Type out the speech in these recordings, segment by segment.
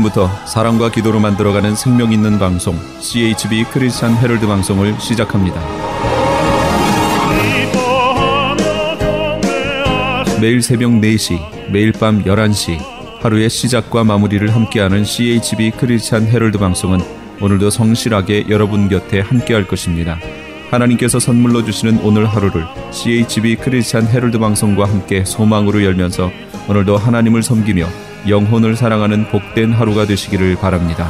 지금부터 사랑과 기도로 만들어가는 생명 있는 방송 CHB 크리스찬 헤럴드 방송을 시작합니다. 매일 새벽 4시, 매일 밤 11시 하루의 시작과 마무리를 함께하는 CHB 크리스찬 헤럴드 방송은 오늘도 성실하게 여러분 곁에 함께할 것입니다. 하나님께서 선물로 주시는 오늘 하루를 CHB 크리스찬 헤럴드 방송과 함께 소망으로 열면서 오늘도 하나님을 섬기며 영혼을 사랑하는 복된 하루가 되시기를 바랍니다.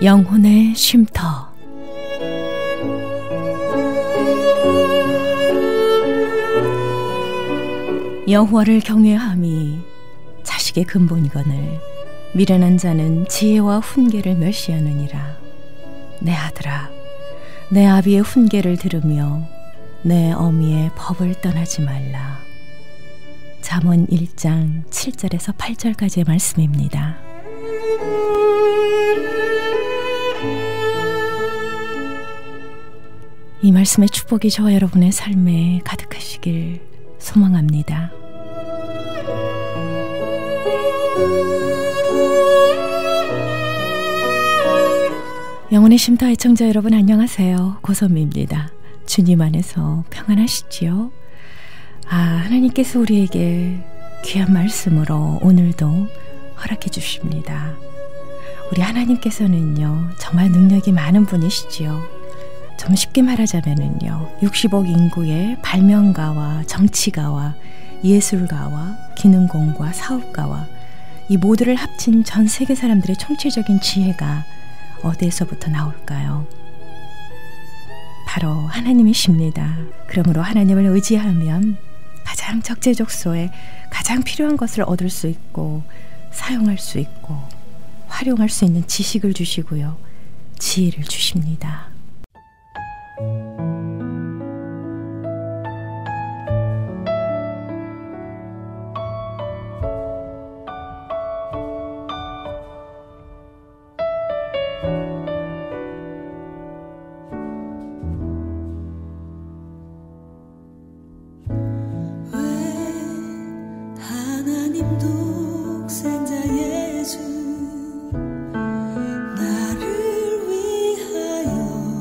영혼의 쉼터. 여호와를 경외함이 자식의 근본이거늘 미련한 자는 지혜와 훈계를 멸시하느니라. 내 아들아, 내 아비의 훈계를 들으며 내 어미의 법을 떠나지 말라. 잠언 1장 7절에서 8절까지의 말씀입니다. 이 말씀의 축복이 저와 여러분의 삶에 가득하시길 소망합니다. 영혼의 쉼터 애청자 여러분 안녕하세요. 고선미입니다. 주님 안에서 평안하시지요? 하나님께서 우리에게 귀한 말씀으로 오늘도 허락해 주십니다. 우리 하나님께서는요 정말 능력이 많은 분이시지요. 좀 쉽게 말하자면은요 60억 인구의 발명가와 정치가와 예술가와 기능공과 사업가와 이 모두를 합친 전 세계 사람들의 총체적인 지혜가 어디에서부터 나올까요? 바로 하나님이십니다. 그러므로 하나님을 의지하면 가장 적재적소에 가장 필요한 것을 얻을 수 있고 사용할 수 있고 활용할 수 있는 지식을 주시고요 지혜를 주십니다. 나를 위하여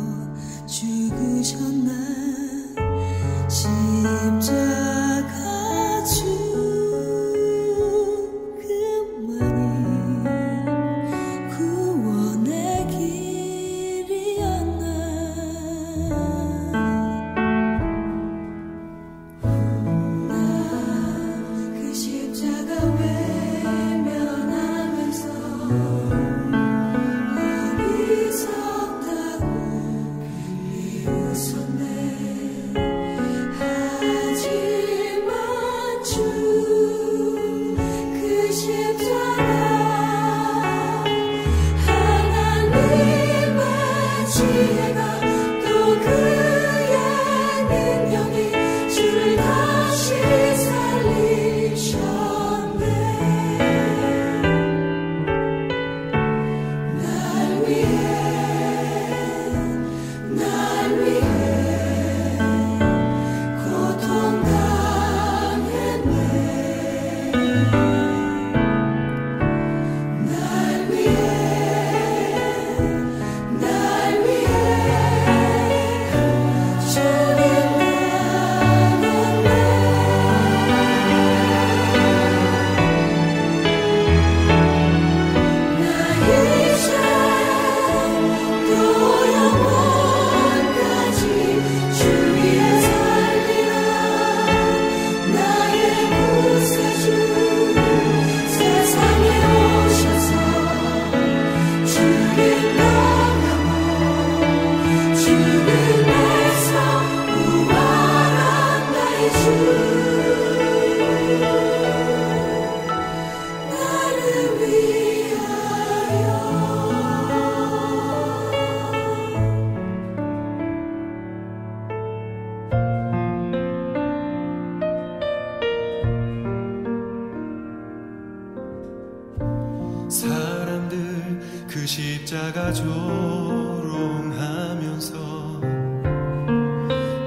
그 십자가 조롱하면서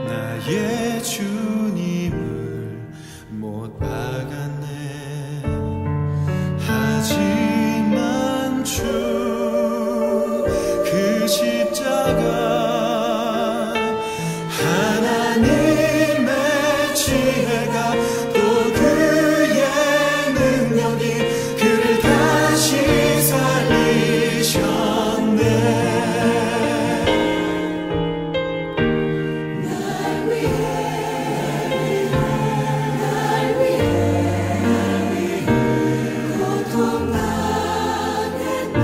나의 주님을 못 박았네. 하지만 주 그 십자가 하나님의 지혜가 또 그의 능력이 그를 다시 살리셨네. 날 위해 고통당했네.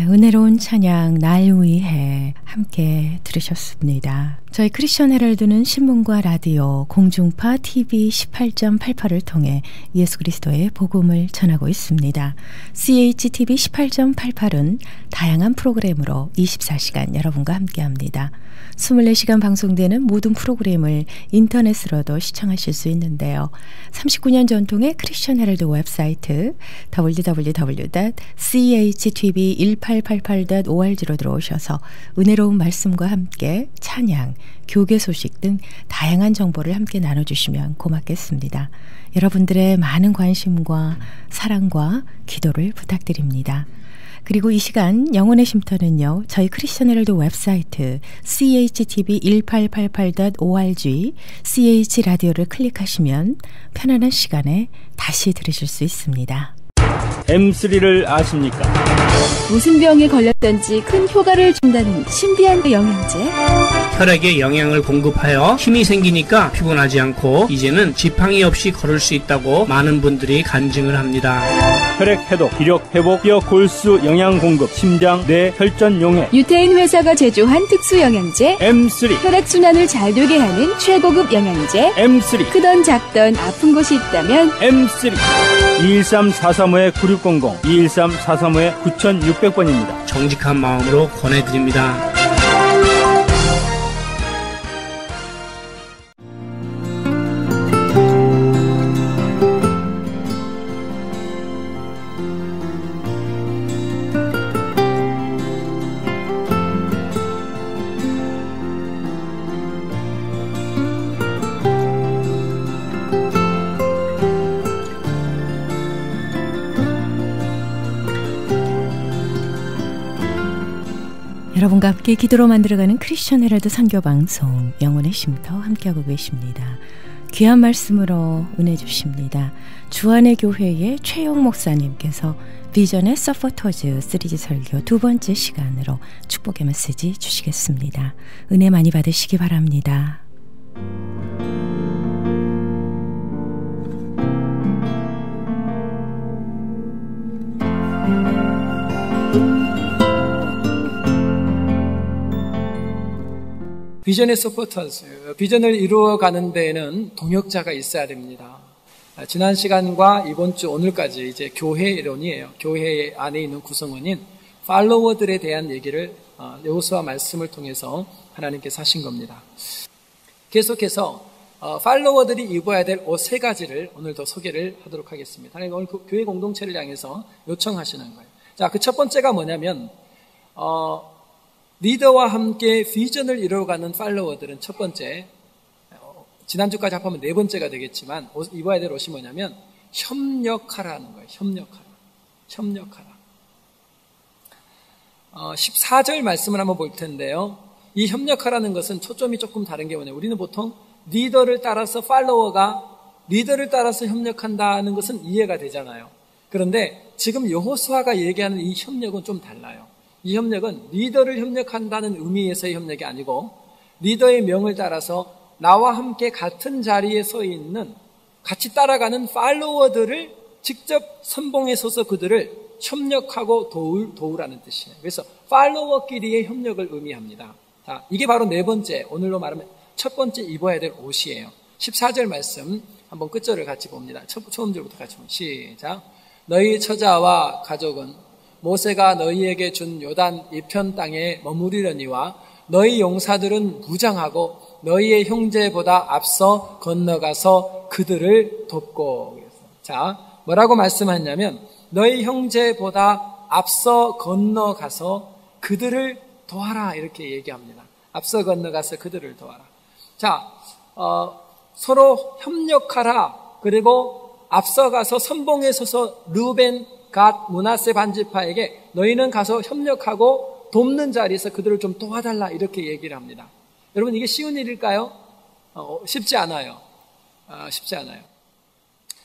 은혜로운 찬양 날 위해 함께 들으셨습니다. 저희 크리스천 헤럴드는 신문과 라디오, 공중파 TV 18.88을 통해 예수 그리스도의 복음을 전하고 있습니다. CHTV 18.88은 다양한 프로그램으로 24시간 여러분과 함께합니다. 24시간 방송되는 모든 프로그램을 인터넷으로도 시청하실 수 있는데요. 39년 전통의 크리스천 헤럴드 웹사이트 www.chtv1888.org로 들어오셔서 은혜로운 말씀과 함께 찬양, 교계 소식 등 다양한 정보를 함께 나눠주시면 고맙겠습니다. 여러분들의 많은 관심과 사랑과 기도를 부탁드립니다. 그리고 이 시간 영혼의 쉼터는요, 저희 크리스천 헤럴드 웹사이트 chtv1888.org ch라디오를 클릭하시면 편안한 시간에 다시 들으실 수 있습니다. M3를 아십니까? 무슨 병에 걸렸던지 큰 효과를 준다는 신비한 영양제. 혈액에 영양을 공급하여 힘이 생기니까 피곤하지 않고 이제는 지팡이 없이 걸을 수 있다고 많은 분들이 간증을 합니다. 혈액 해독, 기력 회복, 뼈 골수 영양 공급, 심장, 뇌, 혈전 용해. 유태인 회사가 제조한 특수 영양제 M3. 혈액 순환을 잘 되게 하는 최고급 영양제 M3. 크던 작던 아픈 곳이 있다면 M3. 213-435-9600, 213-435-9600번입니다. 정직한 마음으로 권해드립니다. 여러분과 함께 기도로 만들어가는 크리스천 헤럴드 선교방송 영혼의 쉼터 함께하고 계십니다. 귀한 말씀으로 은혜 주십니다. 주안의 교회의 최용 목사님께서 비전의 서포터즈 시리즈 설교 두 번째 시간으로 축복의 메시지 주시겠습니다. 은혜 많이 받으시기 바랍니다. 비전의 서포터즈, 비전을 이루어가는 데에는 동역자가 있어야 됩니다. 지난 시간과 이번 주 오늘까지 이제 교회 이론이에요. 교회 안에 있는 구성원인 팔로워들에 대한 얘기를 여호수아 말씀을 통해서 하나님께서 하신 겁니다. 계속해서 팔로워들이 입어야 될 옷 3가지를 오늘도 소개를 하도록 하겠습니다. 하나님 오늘 교회 공동체를 향해서 요청하시는 거예요. 자, 그 첫 번째가 뭐냐면 리더와 함께 비전을 이루어가는 팔로워들은 첫 번째, 지난주까지 합하면 4번째가 되겠지만 입어야 될 옷이 뭐냐면 협력하라는 거예요. 협력하라. 14절 말씀을 한번 볼 텐데요. 이 협력하라는 것은 초점이 조금 다른 게 뭐냐면 우리는 보통 리더를 따라서 팔로워가 리더를 따라서 협력한다는 것은 이해가 되잖아요. 그런데 지금 여호수아가 얘기하는 이 협력은 좀 달라요. 이 협력은 리더를 협력한다는 의미에서의 협력이 아니고 리더의 명을 따라서 나와 함께 같은 자리에 서 있는 같이 따라가는 팔로워들을 직접 선봉에 서서 그들을 협력하고 도우라는 뜻이에요. 그래서 팔로워끼리의 협력을 의미합니다. 자, 이게 바로 4번째, 오늘로 말하면 첫 번째 입어야 될 옷이에요. 14절 말씀 한번 끝절을 같이 봅니다. 처음 절부터 같이 봅니다. 시작. 너희 처자와 가족은 모세가 너희에게 준 요단 이편 땅에 머무르려니와 너희 용사들은 무장하고 너희의 형제보다 앞서 건너가서 그들을 돕고. 자, 뭐라고 말씀하냐면 너희 형제보다 앞서 건너가서 그들을 도와라 이렇게 얘기합니다. 앞서 건너가서 그들을 도와라. 자, 서로 협력하라. 그리고 앞서가서 선봉에 서서 르벤, 갓, 므낫세 반지파에게 너희는 가서 협력하고 돕는 자리에서 그들을 좀 도와달라 이렇게 얘기를 합니다. 여러분 이게 쉬운 일일까요? 쉽지 않아요. 쉽지 않아요.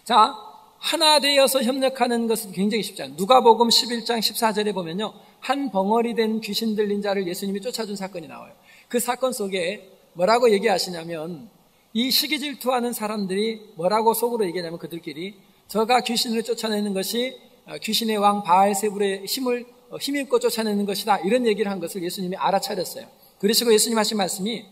자, 하나 되어서 협력하는 것은 굉장히 쉽지 않아요. 누가복음 11장 14절에 보면요. 한 벙어리 된 귀신 들린 자를 예수님이 쫓아준 사건이 나와요. 그 사건 속에 뭐라고 얘기하시냐면 이 시기질투하는 사람들이 뭐라고 속으로 얘기하냐면 그들끼리 저가 귀신을 쫓아내는 것이 귀신의 왕 바알세불의 힘입고 쫓아내는 것이다. 이런 얘기를 한 것을 예수님이 알아차렸어요. 그러시고 예수님 하신 말씀이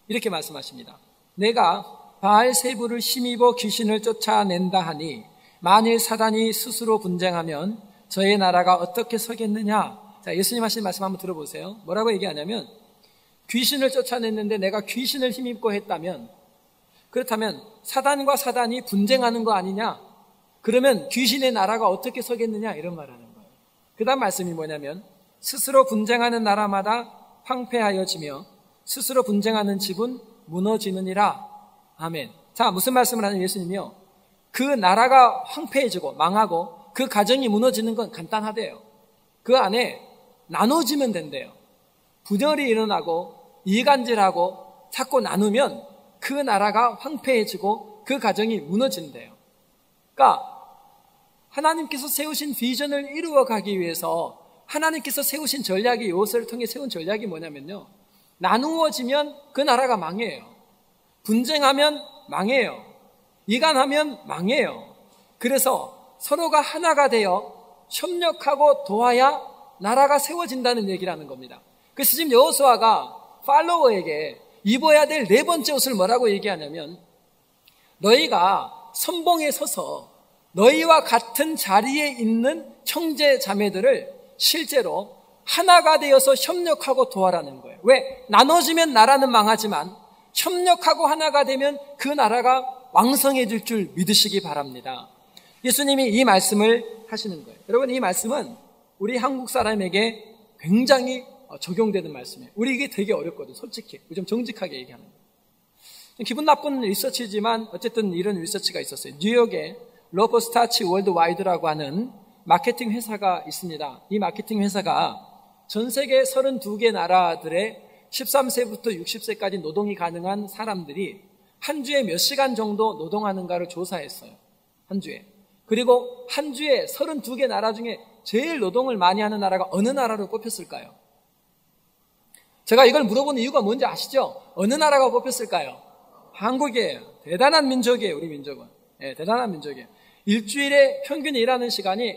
이렇게 말씀하십니다. 내가 바알세불을 힘입어 귀신을 쫓아낸다 하니 만일 사단이 스스로 분쟁하면 저의 나라가 어떻게 서겠느냐. 자, 예수님 하신 말씀 한번 들어보세요. 뭐라고 얘기하냐면 귀신을 쫓아냈는데 내가 귀신을 힘입고 했다면 그렇다면 사단과 사단이 분쟁하는 거 아니냐? 그러면 귀신의 나라가 어떻게 서겠느냐? 이런 말하는 거예요. 그 다음 말씀이 뭐냐면 스스로 분쟁하는 나라마다 황폐하여지며 스스로 분쟁하는 집은 무너지느니라. 아멘. 자, 무슨 말씀을 하는 예수님이요? 그 나라가 황폐해지고 망하고 그 가정이 무너지는 건 간단하대요. 그 안에 나눠지면 된대요. 분열이 일어나고 이간질하고 자꾸 나누면 그 나라가 황폐해지고 그 가정이 무너진대요. 그러니까 하나님께서 세우신 비전을 이루어가기 위해서 하나님께서 세우신 전략이 여호수아를 통해 세운 전략이 뭐냐면요. 나누어지면 그 나라가 망해요. 분쟁하면 망해요. 이간하면 망해요. 그래서 서로가 하나가 되어 협력하고 도와야 나라가 세워진다는 얘기를 하는 겁니다. 그래서 지금 여호수아가 팔로워에게 입어야 될 4번째 옷을 뭐라고 얘기하냐면 너희가 선봉에 서서 너희와 같은 자리에 있는 형제 자매들을 실제로 하나가 되어서 협력하고 도와라는 거예요. 왜? 나눠지면 나라는 망하지만 협력하고 하나가 되면 그 나라가 왕성해질 줄 믿으시기 바랍니다. 예수님이 이 말씀을 하시는 거예요. 여러분 이 말씀은 우리 한국 사람에게 굉장히 적용되는 말씀이에요. 우리 이게 되게 어렵거든요. 솔직히 좀 정직하게 얘기하는 거예요. 기분 나쁜 리서치지만 어쨌든 이런 리서치가 있었어요. 뉴욕에 로버스타치 월드와이드라고 하는 마케팅 회사가 있습니다. 이 마케팅 회사가 전 세계 32개 나라들의 13세부터 60세까지 노동이 가능한 사람들이 한 주에 몇 시간 정도 노동하는가를 조사했어요. 한 주에. 그리고 한 주에 32개 나라 중에 제일 노동을 많이 하는 나라가 어느 나라로 뽑혔을까요? 제가 이걸 물어보는 이유가 뭔지 아시죠? 어느 나라가 뽑혔을까요? 한국이에요. 대단한 민족이에요, 우리 민족은. 네, 대단한 민족이에요. 일주일에 평균 일하는 시간이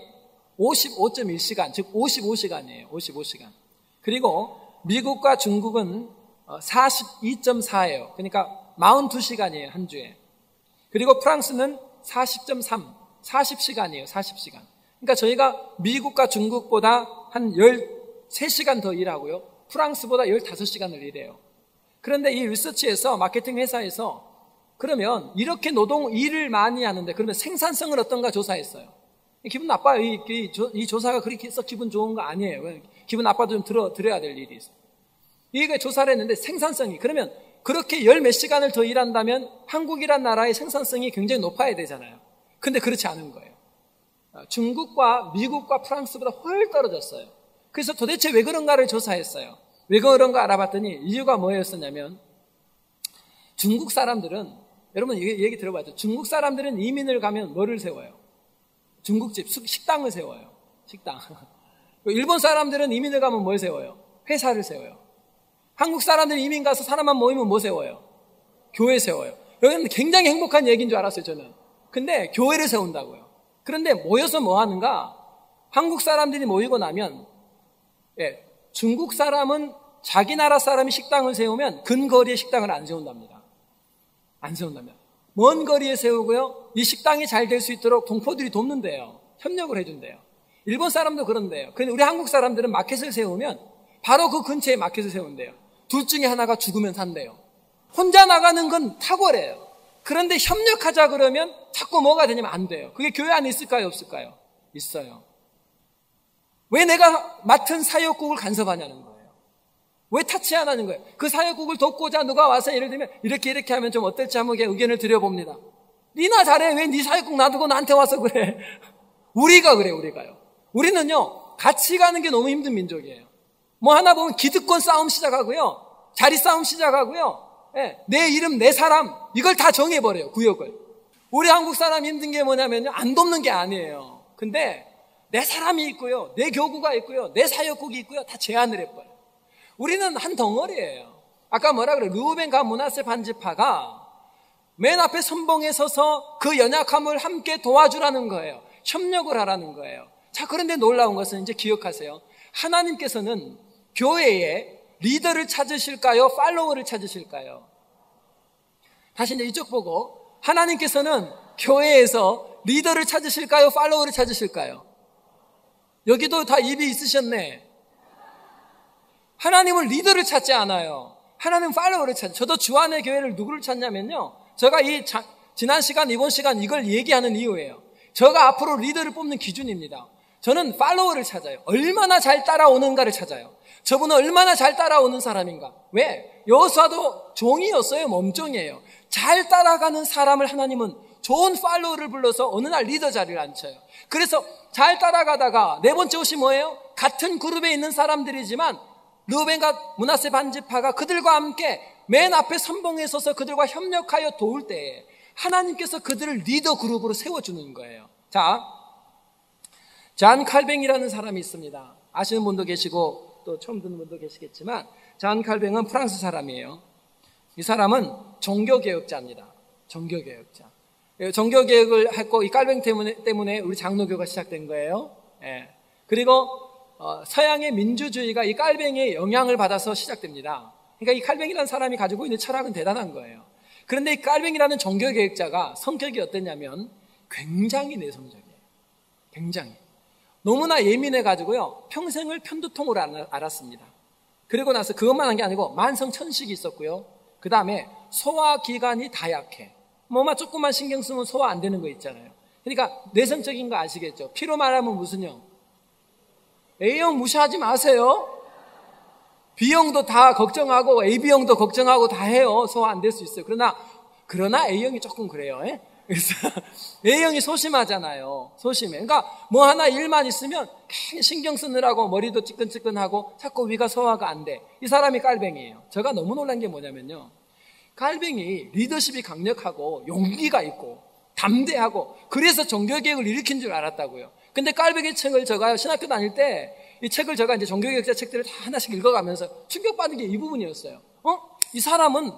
55.1시간, 즉 55시간이에요. 55시간. 그리고 미국과 중국은 42.4예요. 그러니까 42시간이에요, 한 주에. 그리고 프랑스는 40.3, 40시간이에요, 40시간. 그러니까 저희가 미국과 중국보다 한 13시간 더 일하고요. 프랑스보다 15시간을 일해요. 그런데 이 리서치에서, 마케팅 회사에서 그러면 이렇게 노동 일을 많이 하는데 그러면 생산성은 어떤가 조사했어요. 기분 나빠요. 이 조사가 그렇게 해서 기분 좋은 거 아니에요. 기분 나빠도 좀 들어야 될 일이 있어요. 이게 조사를 했는데 생산성이, 그러면 그렇게 열 몇 시간을 더 일한다면 한국이란 나라의 생산성이 굉장히 높아야 되잖아요. 근데 그렇지 않은 거예요. 중국과 미국과 프랑스보다 훨 떨어졌어요. 그래서 도대체 왜 그런가를 조사했어요. 왜 그런가 알아봤더니 이유가 뭐였었냐면, 중국 사람들은, 여러분 얘기 들어봤죠? 중국 사람들은 이민을 가면 뭐를 세워요? 중국집, 식당을 세워요. 식당. 일본 사람들은 이민을 가면 뭘 세워요? 회사를 세워요. 한국 사람들이 이민 가서 사람만 모이면 뭐 세워요? 교회 세워요. 여기는 굉장히 행복한 얘기인 줄 알았어요, 저는. 근데 교회를 세운다고요. 그런데 모여서 뭐 하는가? 한국 사람들이 모이고 나면, 중국 사람은 자기 나라 사람이 식당을 세우면 근거리에 식당을 안 세운답니다. 안 세운다면. 먼 거리에 세우고요. 이 식당이 잘 될 수 있도록 동포들이 돕는데요. 협력을 해준대요. 일본 사람도 그런데요. 그런데 우리 한국 사람들은 마켓을 세우면 바로 그 근처에 마켓을 세운대요. 둘 중에 하나가 죽으면 산대요. 혼자 나가는 건 탁월해요. 그런데 협력하자 그러면 자꾸 뭐가 되냐면 안 돼요. 그게 교회 안에 있을까요? 없을까요? 있어요. 왜 내가 맡은 사역국을 간섭하냐는 거예요. 왜 타치 안 하는 거예요? 그 사역국을 돕고자 누가 와서 예를 들면 이렇게 하면 좀 어떨지 한번 의견을 드려봅니다. 니나 잘해. 왜 네 사역국 놔두고 나한테 와서 그래? 우리가 그래, 우리가요. 우리는요, 같이 가는 게 너무 힘든 민족이에요. 뭐 하나 보면 기득권 싸움 시작하고요. 자리 싸움 시작하고요. 내 이름, 내 사람, 이걸 다 정해버려요, 구역을. 우리 한국 사람 힘든 게 뭐냐면요, 안 돕는 게 아니에요. 근데 내 사람이 있고요, 내 교구가 있고요, 내 사역국이 있고요, 다 제한을 해버려요. 우리는 한 덩어리예요. 아까 뭐라 그래요? 르우벤 가 므낫세 반지파가 맨 앞에 선봉에 서서 그 연약함을 함께 도와주라는 거예요. 협력을 하라는 거예요. 자, 그런데 놀라운 것은 이제 기억하세요. 하나님께서는 교회에 리더를 찾으실까요? 팔로워를 찾으실까요? 다시 이제 이쪽 보고, 하나님께서는 교회에서 리더를 찾으실까요? 팔로워를 찾으실까요? 여기도 다 입이 있으셨네. 하나님은 리더를 찾지 않아요. 하나님은 팔로워를 찾아요. 저도 주안의 교회를 누구를 찾냐면요, 제가 지난 시간, 이번 시간 이걸 얘기하는 이유예요. 제가 앞으로 리더를 뽑는 기준입니다. 저는 팔로워를 찾아요. 얼마나 잘 따라오는가를 찾아요. 저분은 얼마나 잘 따라오는 사람인가. 왜? 여호수아도 종이었어요? 몸종이에요. 잘 따라가는 사람을 하나님은 좋은 팔로워를 불러서 어느 날 리더 자리를 앉혀요. 그래서 잘 따라가다가 네 번째 옷이 뭐예요? 같은 그룹에 있는 사람들이지만 르우벤과 므낫세 반지파가 그들과 함께 맨 앞에 선봉에 서서 그들과 협력하여 도울 때에 하나님께서 그들을 리더 그룹으로 세워주는 거예요. 자, 잔 칼뱅이라는 사람이 있습니다. 아시는 분도 계시고 또 처음 듣는 분도 계시겠지만, 잔 칼뱅은 프랑스 사람이에요. 이 사람은 종교개혁자입니다. 종교개혁자. 종교개혁을 했고 이 칼뱅 때문에 우리 장로교가 시작된 거예요. 그리고 서양의 민주주의가 이 칼뱅의 영향을 받아서 시작됩니다. 그러니까 이 칼뱅이라는 사람이 가지고 있는 철학은 대단한 거예요. 그런데 이 칼뱅이라는 종교개혁자가 성격이 어땠냐면 굉장히 내성적이에요. 굉장히. 너무나 예민해가지고요, 평생을 편두통으로 앓았습니다. 그리고 나서 그것만 한 게 아니고 만성천식이 있었고요. 그 다음에 소화기관이 다 약해. 뭐만 조금만 신경 쓰면 소화 안 되는 거 있잖아요. 그러니까 내성적인 거 아시겠죠? 피로 말하면 무슨 형? A형 무시하지 마세요. B형도 다 걱정하고 AB형도 걱정하고 다 해요. 소화 안 될 수 있어요. 그러나 A형이 조금 그래요. 그래서 A형이 소심하잖아요. 소심해. 그러니까 뭐 하나 일만 있으면 신경 쓰느라고 머리도 찌끈찌끈하고 자꾸 위가 소화가 안 돼. 이 사람이 깔뱅이에요. 제가 너무 놀란 게 뭐냐면요, 깔뱅이 리더십이 강력하고 용기가 있고 담대하고 그래서 종교개혁을 일으킨 줄 알았다고요. 근데 깔뱅이 책을 제가 신학교 다닐 때 이 책을 제가 이제 종교개혁자 책들을 다 하나씩 읽어가면서 충격받은 게 이 부분이었어요. 이 사람은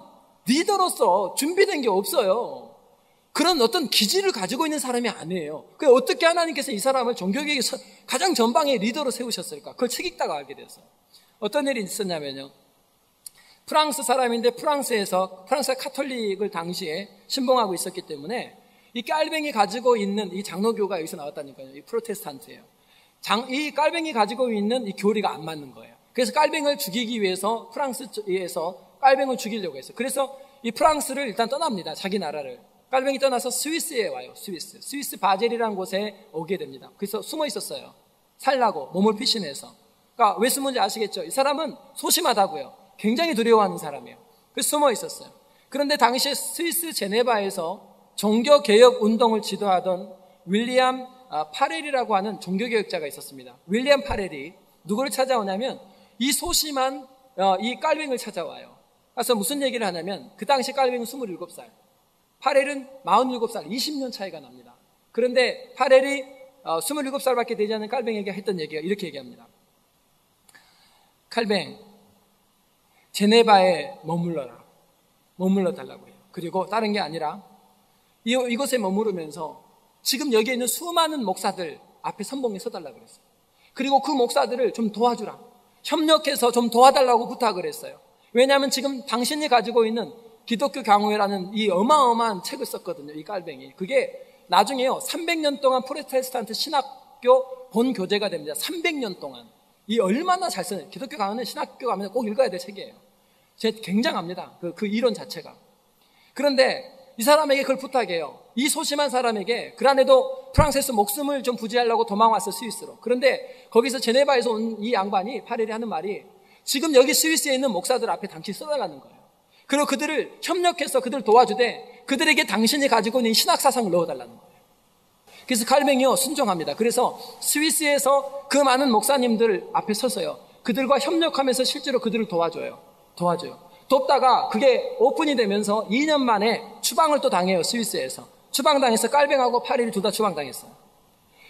리더로서 준비된 게 없어요. 그런 어떤 기질을 가지고 있는 사람이 아니에요. 그래서 어떻게 하나님께서 이 사람을 종교개혁의 가장 전방의 리더로 세우셨을까? 그걸 책 읽다가 알게 됐어요. 어떤 일이 있었냐면요, 프랑스 사람인데 프랑스가 카톨릭을 당시에 신봉하고 있었기 때문에 이 깔뱅이 가지고 있는 이 장로교가 여기서 나왔다니까요. 이 프로테스탄트예요. 이 깔뱅이 가지고 있는 이 교리가 안 맞는 거예요. 그래서 깔뱅을 죽이기 위해서 프랑스에서 깔뱅을 죽이려고 했어요. 그래서 이 프랑스를 일단 떠납니다. 자기 나라를. 깔뱅이 떠나서 스위스에 와요. 스위스 바젤이라는 곳에 오게 됩니다. 그래서 숨어 있었어요. 살라고 몸을 피신해서. 그러니까 왜 숨은지 아시겠죠? 이 사람은 소심하다고요. 굉장히 두려워하는 사람이에요. 그래서 숨어 있었어요. 그런데 당시에 스위스 제네바에서 종교개혁 운동을 지도하던 윌리엄 파렐이라고 하는 종교개혁자가 있었습니다. 윌리엄 파렐이 누구를 찾아오냐면 이 소심한 이 깔뱅을 찾아와요. 그래서 무슨 얘기를 하냐면 그 당시 깔뱅은 27살, 파렐은 47살, 20년 차이가 납니다. 그런데 파렐이 27살밖에 되지 않은 깔뱅에게 했던 얘기가 이렇게 얘기합니다. 깔뱅, 제네바에 머물러 달라고 해요. 그리고 다른 게 아니라 이곳에 머무르면서 지금 여기에 있는 수많은 목사들 앞에 선봉에 서달라고 그랬어요. 그리고 그 목사들을 좀 도와주라. 협력해서 좀 도와달라고 부탁을 했어요. 왜냐하면 지금 당신이 가지고 있는 기독교 강호회라는 이 어마어마한 책을 썼거든요. 이 깔뱅이. 그게 나중에요. 300년 동안 프로테스탄트 신학교 본교재가 됩니다. 300년 동안. 이 얼마나 잘 쓰는, 기독교 강호는 신학교 가면 꼭 읽어야 될 책이에요. 굉장합니다. 그 이론 자체가. 그런데 이 사람에게 그걸 부탁해요. 이 소심한 사람에게, 그란에도 프랑스에서 목숨을 좀 부지하려고 도망왔어, 스위스로. 그런데 거기서 제네바에서 온 이 양반이, 파렐이 하는 말이 지금 여기 스위스에 있는 목사들 앞에 당신이 써달라는 거예요. 그리고 그들을 협력해서 그들을 도와주되 그들에게 당신이 가지고 있는 신학사상을 넣어달라는 거예요. 그래서 깔뱅이요, 순종합니다. 그래서 스위스에서 그 많은 목사님들 앞에 서서요, 그들과 협력하면서 실제로 그들을 도와줘요. 돕다가 그게 오픈이 되면서 2년 만에 추방을 또 당해요. 스위스에서. 추방당해서 깔뱅하고 파렐이 둘 다 추방당했어요.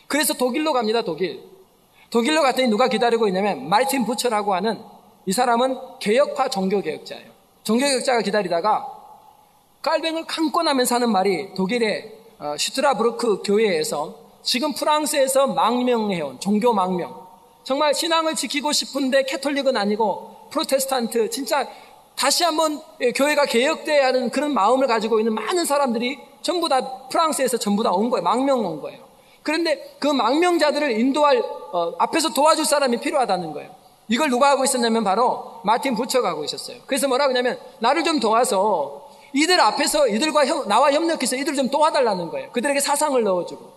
그래서 독일로 갑니다. 독일로 갔더니 누가 기다리고 있냐면 마르틴 부처라고 하는, 이 사람은 개혁파 종교개혁자예요. 종교개혁자가 기다리다가 깔뱅을 감고 나면서 하는 말이 독일의 슈트라부르크 교회에서 지금 프랑스에서 망명해온 종교 망명, 정말 신앙을 지키고 싶은데 캐톨릭은 아니고 프로테스탄트, 진짜 다시 한번 교회가 개혁돼야 하는 그런 마음을 가지고 있는 많은 사람들이 전부 다 프랑스에서 전부 다 온 거예요. 망명 온 거예요. 그런데 그 망명자들을 인도할 앞에서 도와줄 사람이 필요하다는 거예요. 이걸 누가 하고 있었냐면 바로 마틴 부처가 하고 있었어요. 그래서 뭐라고 하냐면 나를 좀 도와서 이들 앞에서 이들과 나와 협력해서 이들을 좀 도와달라는 거예요. 그들에게 사상을 넣어주고.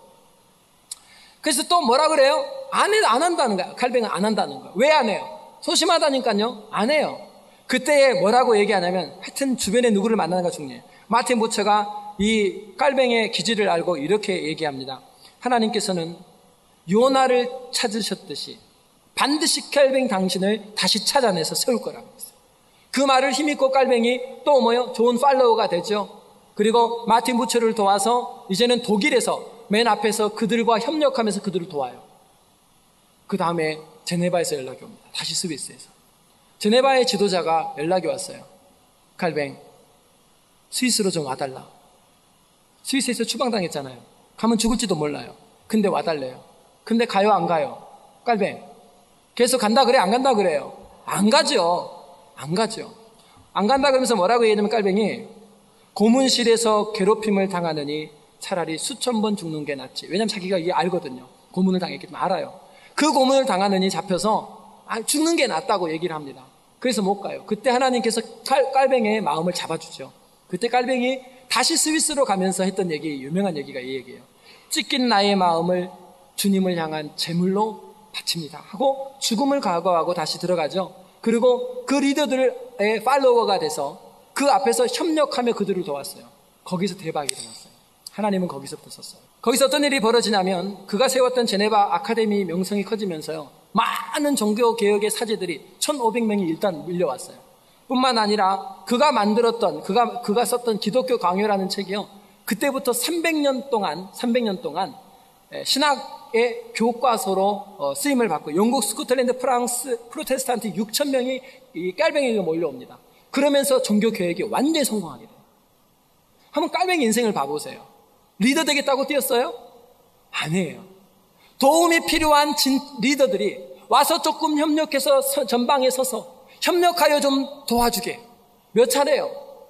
그래서 또 뭐라 그래요? 안 한다는 거야. 깔뱅은 안 한다는 거예요. 왜 안 해요? 소심하다니까요. 안 해요. 그때에 뭐라고 얘기하냐면, 하여튼 주변에 누구를 만나는가 중요해요. 마틴 부처가 이 깔뱅의 기질을 알고 이렇게 얘기합니다. 하나님께서는 요나를 찾으셨듯이 반드시 깔뱅 당신을 다시 찾아내서 세울 거라고 했어요. 그 말을 힘입고 깔뱅이 또 뭐요? 좋은 팔로워가 되죠. 그리고 마틴 부처를 도와서 이제는 독일에서 맨 앞에서 그들과 협력하면서 그들을 도와요. 그 다음에 제네바에서 연락이 옵니다. 다시 스위스에서. 제네바의 지도자가 연락이 왔어요. 깔뱅, 스위스로 좀 와달라. 스위스에서 추방당했잖아요. 가면 죽을지도 몰라요. 근데 와달래요. 근데 가요, 안 가요? 깔뱅. 계속 간다 그래? 안 간다 그래요? 안 가죠. 안 간다 그러면서 뭐라고 얘기하냐면 깔뱅이 고문실에서 괴롭힘을 당하느니 차라리 수천 번 죽는 게 낫지. 왜냐면 자기가 이게 알거든요. 고문을 당했기 때문에 알아요. 그 고문을 당하느니 잡혀서 죽는 게 낫다고 얘기를 합니다. 그래서 못 가요. 그때 하나님께서 깔뱅의 마음을 잡아주죠. 그때 깔뱅이 다시 스위스로 가면서 했던 얘기, 유명한 얘기가 이 얘기예요. 찢긴 나의 마음을 주님을 향한 제물로 바칩니다 하고 죽음을 각오하고 다시 들어가죠. 그리고 그 리더들의 팔로워가 돼서 그 앞에서 협력하며 그들을 도왔어요. 거기서 대박이 일어났어요. 하나님은 거기서부터 썼어요. 거기서 어떤 일이 벌어지냐면 그가 세웠던 제네바 아카데미 명성이 커지면서요, 많은 종교개혁의 사제들이 1500명이 일단 밀려왔어요. 뿐만 아니라 그가 만들었던, 그가 썼던 기독교 강요라는 책이요, 그때부터 300년 동안 신학의 교과서로 쓰임을 받고 영국, 스코틀랜드, 프랑스 프로테스탄트 6,000명이 이 깔뱅이에게 몰려옵니다. 그러면서 종교개혁이 완전히 성공하게 돼요. 한번 깔뱅이 인생을 봐보세요. 리더 되겠다고 뛰었어요? 아니에요. 도움이 필요한 리더들이 와서 조금 협력해서 전방에 서서 협력하여 좀 도와주게. 몇 차례요?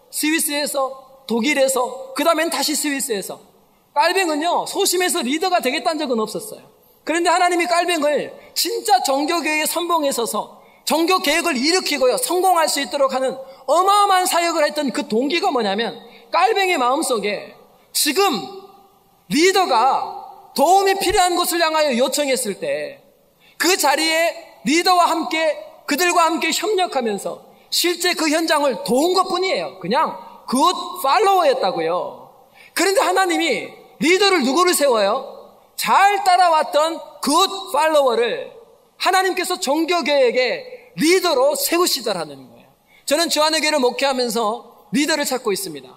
스위스에서, 독일에서, 그 다음엔 다시 스위스에서. 깔뱅은요, 소심해서 리더가 되겠다는 적은 없었어요. 그런데 하나님이 깔뱅을 진짜 정교교회의 선봉에 서서 정교 계획을 일으키고요, 성공할 수 있도록 하는 어마어마한 사역을 했던 그 동기가 뭐냐면, 깔뱅의 마음속에 지금 리더가 도움이 필요한 곳을 향하여 요청했을 때 그 자리에 리더와 함께, 그들과 함께 협력하면서 실제 그 현장을 도운 것 뿐이에요. 그냥 굿 팔로워였다고요. 그런데 하나님이 리더를 누구를 세워요? 잘 따라왔던 굿 팔로워를 하나님께서 정교교회에게 리더로 세우시더라는 거예요. 저는 주안의 교회를 목회하면서 리더를 찾고 있습니다.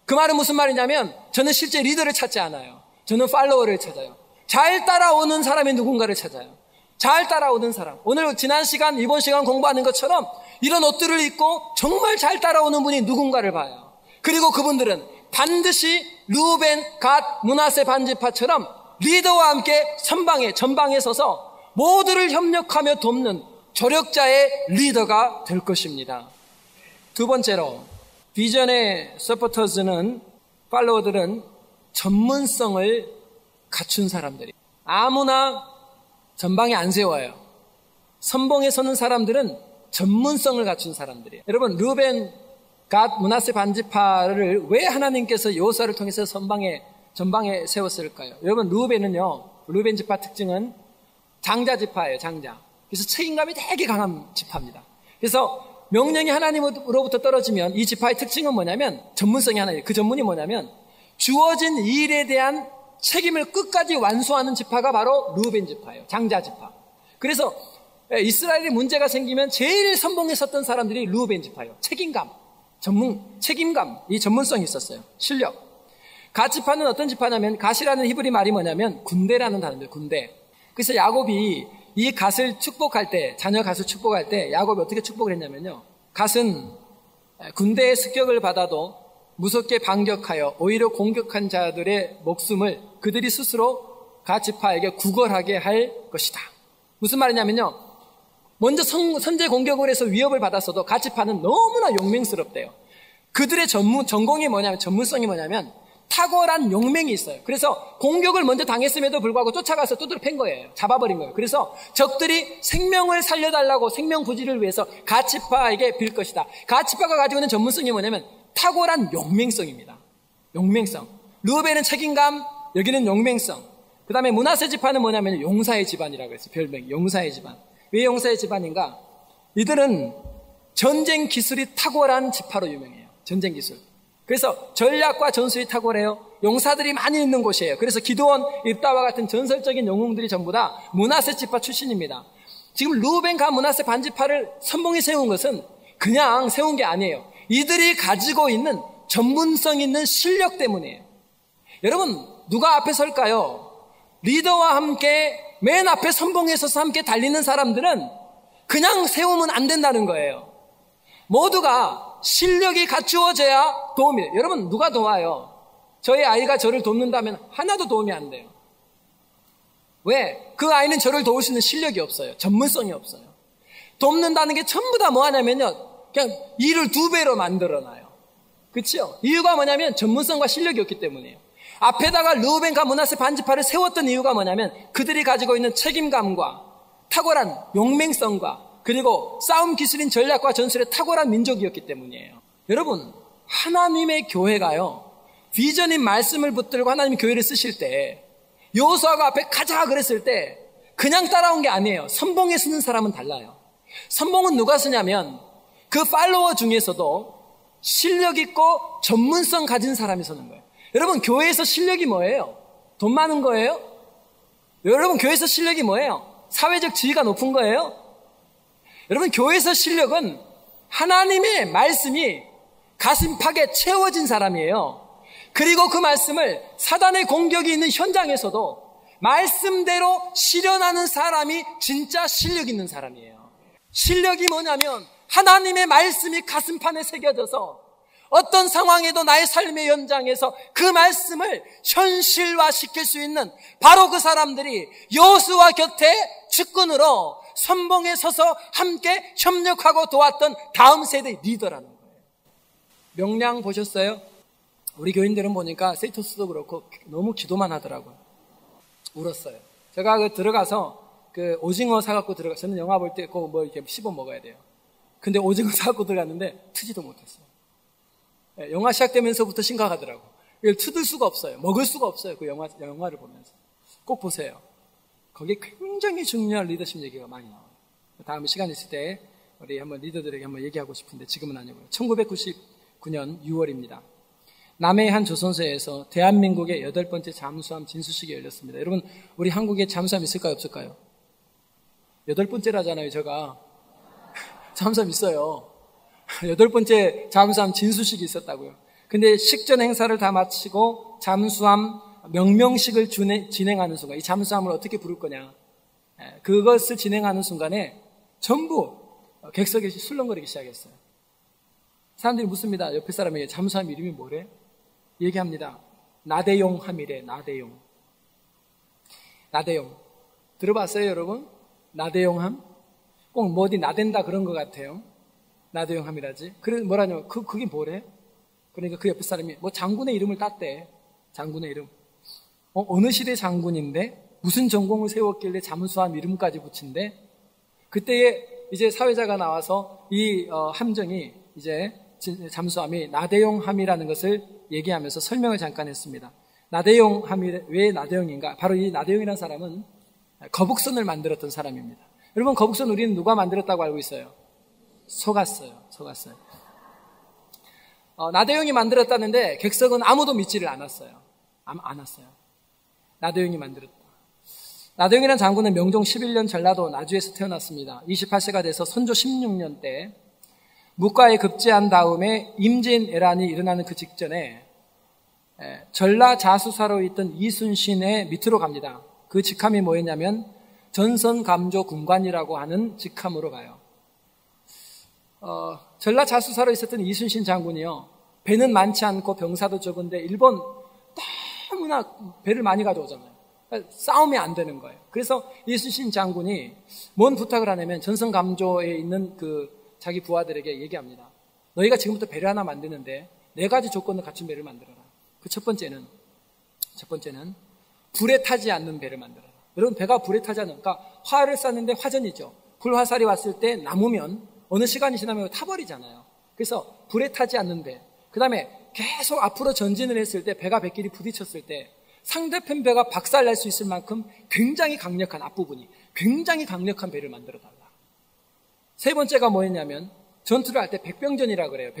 그 말은 무슨 말이냐면, 저는 실제 리더를 찾지 않아요. 저는 팔로워를 찾아요. 잘 따라오는 사람이 누군가를 찾아요. 잘 따라오는 사람. 오늘 지난 시간, 이번 시간 공부하는 것처럼 이런 옷들을 입고 정말 잘 따라오는 분이 누군가를 봐요. 그리고 그분들은 반드시 루벤, 갓, 므낫세 반지파처럼 리더와 함께 전방에 서서 모두를 협력하며 돕는 조력자의 리더가 될 것입니다. 두 번째로, 비전의 서포터즈는, 팔로워들은 전문성을 갖춘 사람들이, 아무나 전방에 안 세워요. 선봉에 서는 사람들은 전문성을 갖춘 사람들이에요. 여러분, 루벤, 갓, 므낫세 반지파를 왜 하나님께서 여호수아를 통해서 전방에 세웠을까요? 여러분, 루벤 지파 특징은 장자 지파예요. 장자. 그래서 책임감이 되게 강한 지파입니다. 그래서 명령이 하나님으로부터 떨어지면 이 지파의 특징은 뭐냐면, 전문성이 하나예요. 그 전문이 뭐냐면, 주어진 일에 대한 책임을 끝까지 완수하는 지파가 바로 루벤 지파예요. 장자 지파. 그래서 이스라엘에 문제가 생기면 제일 선봉에 섰던 사람들이 루벤 지파예요. 책임감, 이 전문성이 있었어요. 실력. 갓 지파는 어떤 지파냐면, 갓이라는 히브리 말이 뭐냐면 군대라는 단어입니다. 군대. 그래서 야곱이 이 갓을 축복할 때, 자녀 갓을 축복할 때 야곱이 어떻게 축복을 했냐면요, 갓은 군대의 습격을 받아도 무섭게 반격하여 오히려 공격한 자들의 목숨을 그들이 스스로 갓 지파에게 구걸하게 할 것이다. 무슨 말이냐면요, 먼저 선제 공격을 해서 위협을 받았어도 갓 지파는 너무나 용맹스럽대요. 그들의 전공이 뭐냐면, 전문성이 뭐냐면 탁월한 용맹이 있어요. 그래서 공격을 먼저 당했음에도 불구하고 쫓아가서 두드려 팬 거예요. 잡아버린 거예요. 그래서 적들이 생명을 살려달라고, 생명 부지를 위해서 갓 지파에게 빌 것이다. 갓 지파가 가지고 있는 전문성이 뭐냐면 탁월한 용맹성입니다. 용맹성. 루벤은 책임감, 여기는 용맹성. 그 다음에 므낫세 지파는 뭐냐면 용사의 집안이라고 했어요. 별명이 용사의 집안. 왜 용사의 집안인가? 이들은 전쟁 기술이 탁월한 지파로 유명해요. 전쟁 기술. 그래서 전략과 전술이 탁월해요. 용사들이 많이 있는 곳이에요. 그래서 기드온, 입다와 같은 전설적인 영웅들이 전부 다 므낫세 지파 출신입니다. 지금 루벤, 갓, 므낫세 반지파를 선봉에 세운 것은 그냥 세운 게 아니에요. 이들이 가지고 있는 전문성 있는 실력 때문이에요. 여러분, 누가 앞에 설까요? 리더와 함께 맨 앞에 선봉에 서서 함께 달리는 사람들은 그냥 세우면 안 된다는 거예요. 모두가 실력이 갖추어져야 도움이 돼요. 여러분, 누가 도와요? 저희 아이가 저를 돕는다면 하나도 도움이 안 돼요. 왜? 그 아이는 저를 도울 수 있는 실력이 없어요. 전문성이 없어요. 돕는다는 게 전부 다 뭐 하냐면요, 그냥 일을 2배로 만들어놔요. 그렇죠? 이유가 뭐냐면 전문성과 실력이 없기 때문이에요. 앞에다가 루벤과 므낫세 반지파를 세웠던 이유가 뭐냐면 그들이 가지고 있는 책임감과 탁월한 용맹성과 그리고 싸움 기술인 전략과 전술의 탁월한 민족이었기 때문이에요. 여러분, 하나님의 교회가요, 비전인 말씀을 붙들고 하나님의 교회를 쓰실 때, 여호수아가 앞에 가자 그랬을 때 그냥 따라온 게 아니에요. 선봉에 쓰는 사람은 달라요. 선봉은 누가 쓰냐면 그 팔로워 중에서도 실력 있고 전문성 가진 사람이 서는 거예요. 여러분, 교회에서 실력이 뭐예요? 돈 많은 거예요? 여러분, 교회에서 실력이 뭐예요? 사회적 지위가 높은 거예요? 여러분, 교회에서 실력은 하나님의 말씀이 가슴팍에 채워진 사람이에요. 그리고 그 말씀을 사단의 공격이 있는 현장에서도 말씀대로 실현하는 사람이 진짜 실력 있는 사람이에요. 실력이 뭐냐면 하나님의 말씀이 가슴판에 새겨져서 어떤 상황에도 나의 삶의 현장에서 그 말씀을 현실화시킬 수 있는 바로 그 사람들이 여호수아 곁에 측근으로 선봉에 서서 함께 협력하고 도왔던 다음 세대의 리더라는 거예요. 명량 보셨어요? 우리 교인들은 보니까 세이토스도 그렇고 너무 기도만 하더라고요. 울었어요. 제가 들어가서 오징어 사갖고 저는 영화 볼 때 꼭 뭐 이렇게 씹어 먹어야 돼요. 근데 오징어 사갖고 들어갔는데 트지도 못했어요. 영화 시작되면서부터 심각하더라고. 이걸 뜯을 수가 없어요. 먹을 수가 없어요. 그 영화를 보면서. 꼭 보세요. 거기에 굉장히 중요한 리더십 얘기가 많이 나와요. 다음에 시간 있을 때 우리 한번 리더들에게 한번 얘기하고 싶은데 지금은 아니고요. 1999년 6월입니다. 남해의 한 조선소에서 대한민국의 8번째 잠수함 진수식이 열렸습니다. 여러분, 우리 한국에 잠수함 있을까요? 없을까요? 8번째라잖아요, 제가. 잠수함 있어요. 8번째 잠수함 진수식이 있었다고요. 근데 식전 행사를 다 마치고 잠수함 명명식을 진행하는 순간, 이 잠수함을 어떻게 부를 거냐, 그것을 진행하는 순간에 전부 객석에 술렁거리기 시작했어요. 사람들이 묻습니다. 옆에 사람에게 잠수함 이름이 뭐래? 얘기합니다. 나대용 함이래. 나대용. 나대용. 들어봤어요, 여러분? 나대용 함? 꼭 뭐 어디 나댄다 그런 것 같아요. 나대용 함이라지. 그래 뭐라냐면 그게 뭐래? 그러니까 그 옆에 사람이 뭐 장군의 이름을 땄대. 장군의 이름. 어느 시대 장군인데 무슨 전공을 세웠길래 잠수함 이름까지 붙인대? 그때에 이제 사회자가 나와서 이 함정이 이제 잠수함이 나대용함이라는 것을 얘기하면서 설명을 잠깐 했습니다. 나대용함이 왜 나대용인가? 바로 이 나대용이라는 사람은 거북선을 만들었던 사람입니다. 여러분, 거북선 우리는 누가 만들었다고 알고 있어요? 속았어요. 나대용이 만들었다는데 객석은 아무도 믿지를 않았어요. 나대용이 만들었다. 나대용이라는 장군은 명종 11년 전라도 나주에서 태어났습니다. 28세가 돼서 선조 16년 때 묵과에 급제한 다음에 임진왜란이 일어나는 그 직전에 전라자수사로 있던 이순신의 밑으로 갑니다. 그 직함이 뭐였냐면 전선감조 군관이라고 하는 직함으로 가요. 전라자수사로 있었던 이순신 장군이요, 배는 많지 않고 병사도 적은데 일본 너무나 배를 많이 가져오잖아요. 그러니까 싸움이 안 되는 거예요. 그래서 이순신 장군이 뭔 부탁을 하냐면 전선감조에 있는 자기 부하들에게 얘기합니다. 너희가 지금부터 배를 하나 만드는데 4가지 조건을 갖춘 배를 만들어라. 그 첫 번째는 불에 타지 않는 배를 만들어라. 여러분, 배가 불에 타지 않는, 그러니까 화를 쐈는데 화전이죠. 불화살이 왔을 때 남으면 어느 시간이 지나면 타버리잖아요. 그래서 불에 타지 않는 배. 그 다음에 계속 앞으로 전진을 했을 때 배가 배끼리 부딪혔을 때 상대편 배가 박살날 수 있을 만큼 굉장히 강력한 앞부분이 굉장히 강력한 배를 만들어달라. 세 번째가 뭐였냐면 전투를 할 때 백병전이라고 그래요.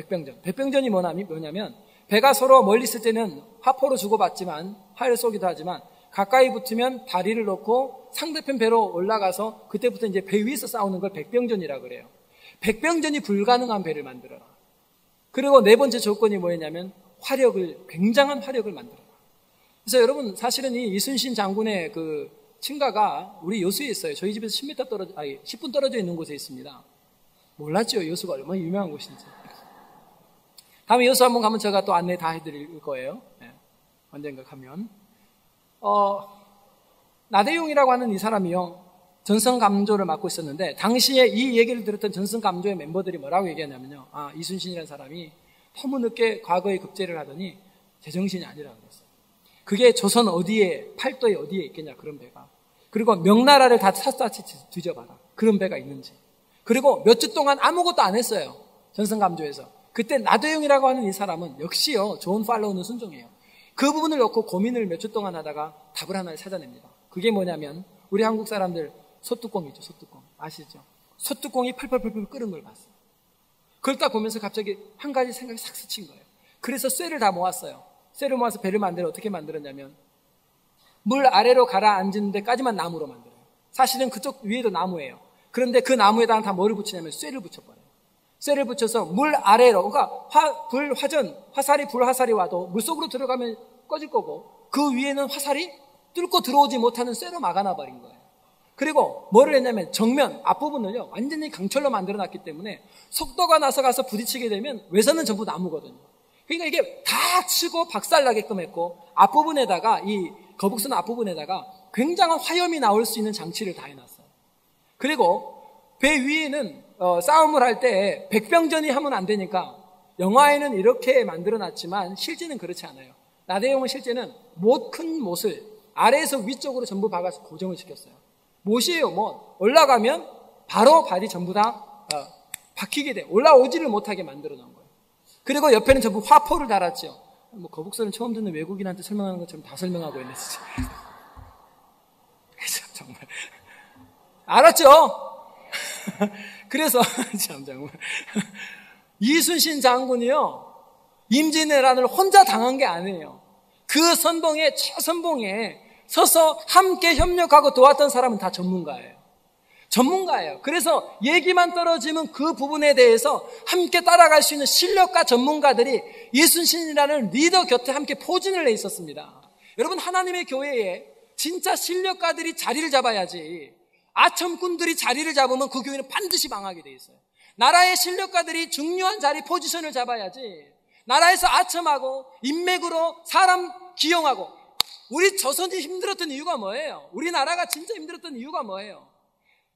백병전이 뭐냐면 배가 서로 멀리 있을 때는 화포로 주고받지만 화를 쏘기도 하지만 가까이 붙으면 다리를 놓고 상대편 배로 올라가서 그때부터 이제 배 위에서 싸우는 걸 백병전이라고 그래요. 백병전이 불가능한 배를 만들어라. 그리고 4번째 조건이 뭐였냐면 굉장한 화력을 만들어라. 그래서 여러분, 사실은 이 이순신 장군의 친가가 우리 여수에 있어요. 저희 집에서 10분 떨어져 있는 곳에 있습니다. 몰랐죠, 여수가 얼마나 유명한 곳인지. 다음에 여수 한번 가면 제가 또 안내 다 해드릴 거예요. 네, 언젠가 가면. 나대용이라고 하는 이 사람이요, 전선감조를 맡고 있었는데 당시에 이 얘기를 들었던 전선감조의 멤버들이 뭐라고 얘기하냐면요, 이순신이라는 사람이 너무 늦게 과거에 급제를 하더니 제정신이 아니라고 그랬어요. 그게 조선 어디에, 팔도에 어디에 있겠냐, 그런 배가. 그리고 명나라를 다 샅샅이 뒤져봐라, 그런 배가 있는지. 그리고 몇 주 동안 아무것도 안 했어요, 전선감조에서. 그때 나대용이라고 하는 이 사람은 역시요, 좋은 팔로우는 순종해요. 그 부분을 놓고 고민을 몇 주 동안 하다가 답을 하나를 찾아냅니다. 그게 뭐냐면 우리 한국 사람들 소뚜껑 있죠, 소뚜껑 아시죠? 소뚜껑이 펄펄펄펄 끓은 걸 봤어요. 그걸 딱 보면서 갑자기 한 가지 생각이 싹 스친 거예요. 그래서 쇠를 다 모았어요. 쇠를 모아서 배를 어떻게 만들었냐면 물 아래로 가라앉은 데까지만 나무로 만들어요. 사실은 그쪽 위에도 나무예요. 그런데 그 나무에다가 다 뭐를 붙이냐면 쇠를 붙여버려요. 쇠를 붙여서 물 아래로, 그러니까 화살이 불화살이 와도 물속으로 들어가면 꺼질 거고 그 위에는 화살이 뚫고 들어오지 못하는 쇠로 막아놔버린 거예요. 그리고 뭐를 했냐면 정면 앞부분을요, 완전히 강철로 만들어놨기 때문에 속도가 나서 가서 부딪히게 되면 외선은 전부 나무거든요. 그러니까 이게 다 치고 박살나게끔 했고, 앞부분에다가 이 거북선 앞부분에다가 굉장한 화염이 나올 수 있는 장치를 다 해놨어요. 그리고 배 위에는 싸움을 할 때 백병전이 하면 안 되니까 영화에는 이렇게 만들어놨지만 실제는 그렇지 않아요. 나대용은 실제는 큰 못을 아래에서 위쪽으로 전부 박아서 고정을 시켰어요. 못이에요, 못. 올라가면 바로 발이 전부 다 박히게 돼. 올라오지를 못하게 만들어 놓은 거예요. 그리고 옆에는 전부 화포를 달았죠. 뭐 거북선을 처음 듣는 외국인한테 설명하는 것처럼 다 설명하고 있네, 진짜. 정말. 알았죠? 그래서, 참, 정말. 이순신 장군이요, 임진왜란을 혼자 당한 게 아니에요. 그 선봉에, 최선봉에 서서 함께 협력하고 도왔던 사람은 다 전문가예요. 그래서 얘기만 떨어지면 그 부분에 대해서 함께 따라갈 수 있는 실력가 전문가들이 이순신이라는 리더 곁에 함께 포진을 해 있었습니다. 여러분, 하나님의 교회에 진짜 실력가들이 자리를 잡아야지, 아첨꾼들이 자리를 잡으면 그 교회는 반드시 망하게 돼 있어요. 나라의 실력가들이 중요한 자리 포지션을 잡아야지, 나라에서 아첨하고 인맥으로 사람 기용하고. 우리 조선이 힘들었던 이유가 뭐예요? 우리나라가 진짜 힘들었던 이유가 뭐예요?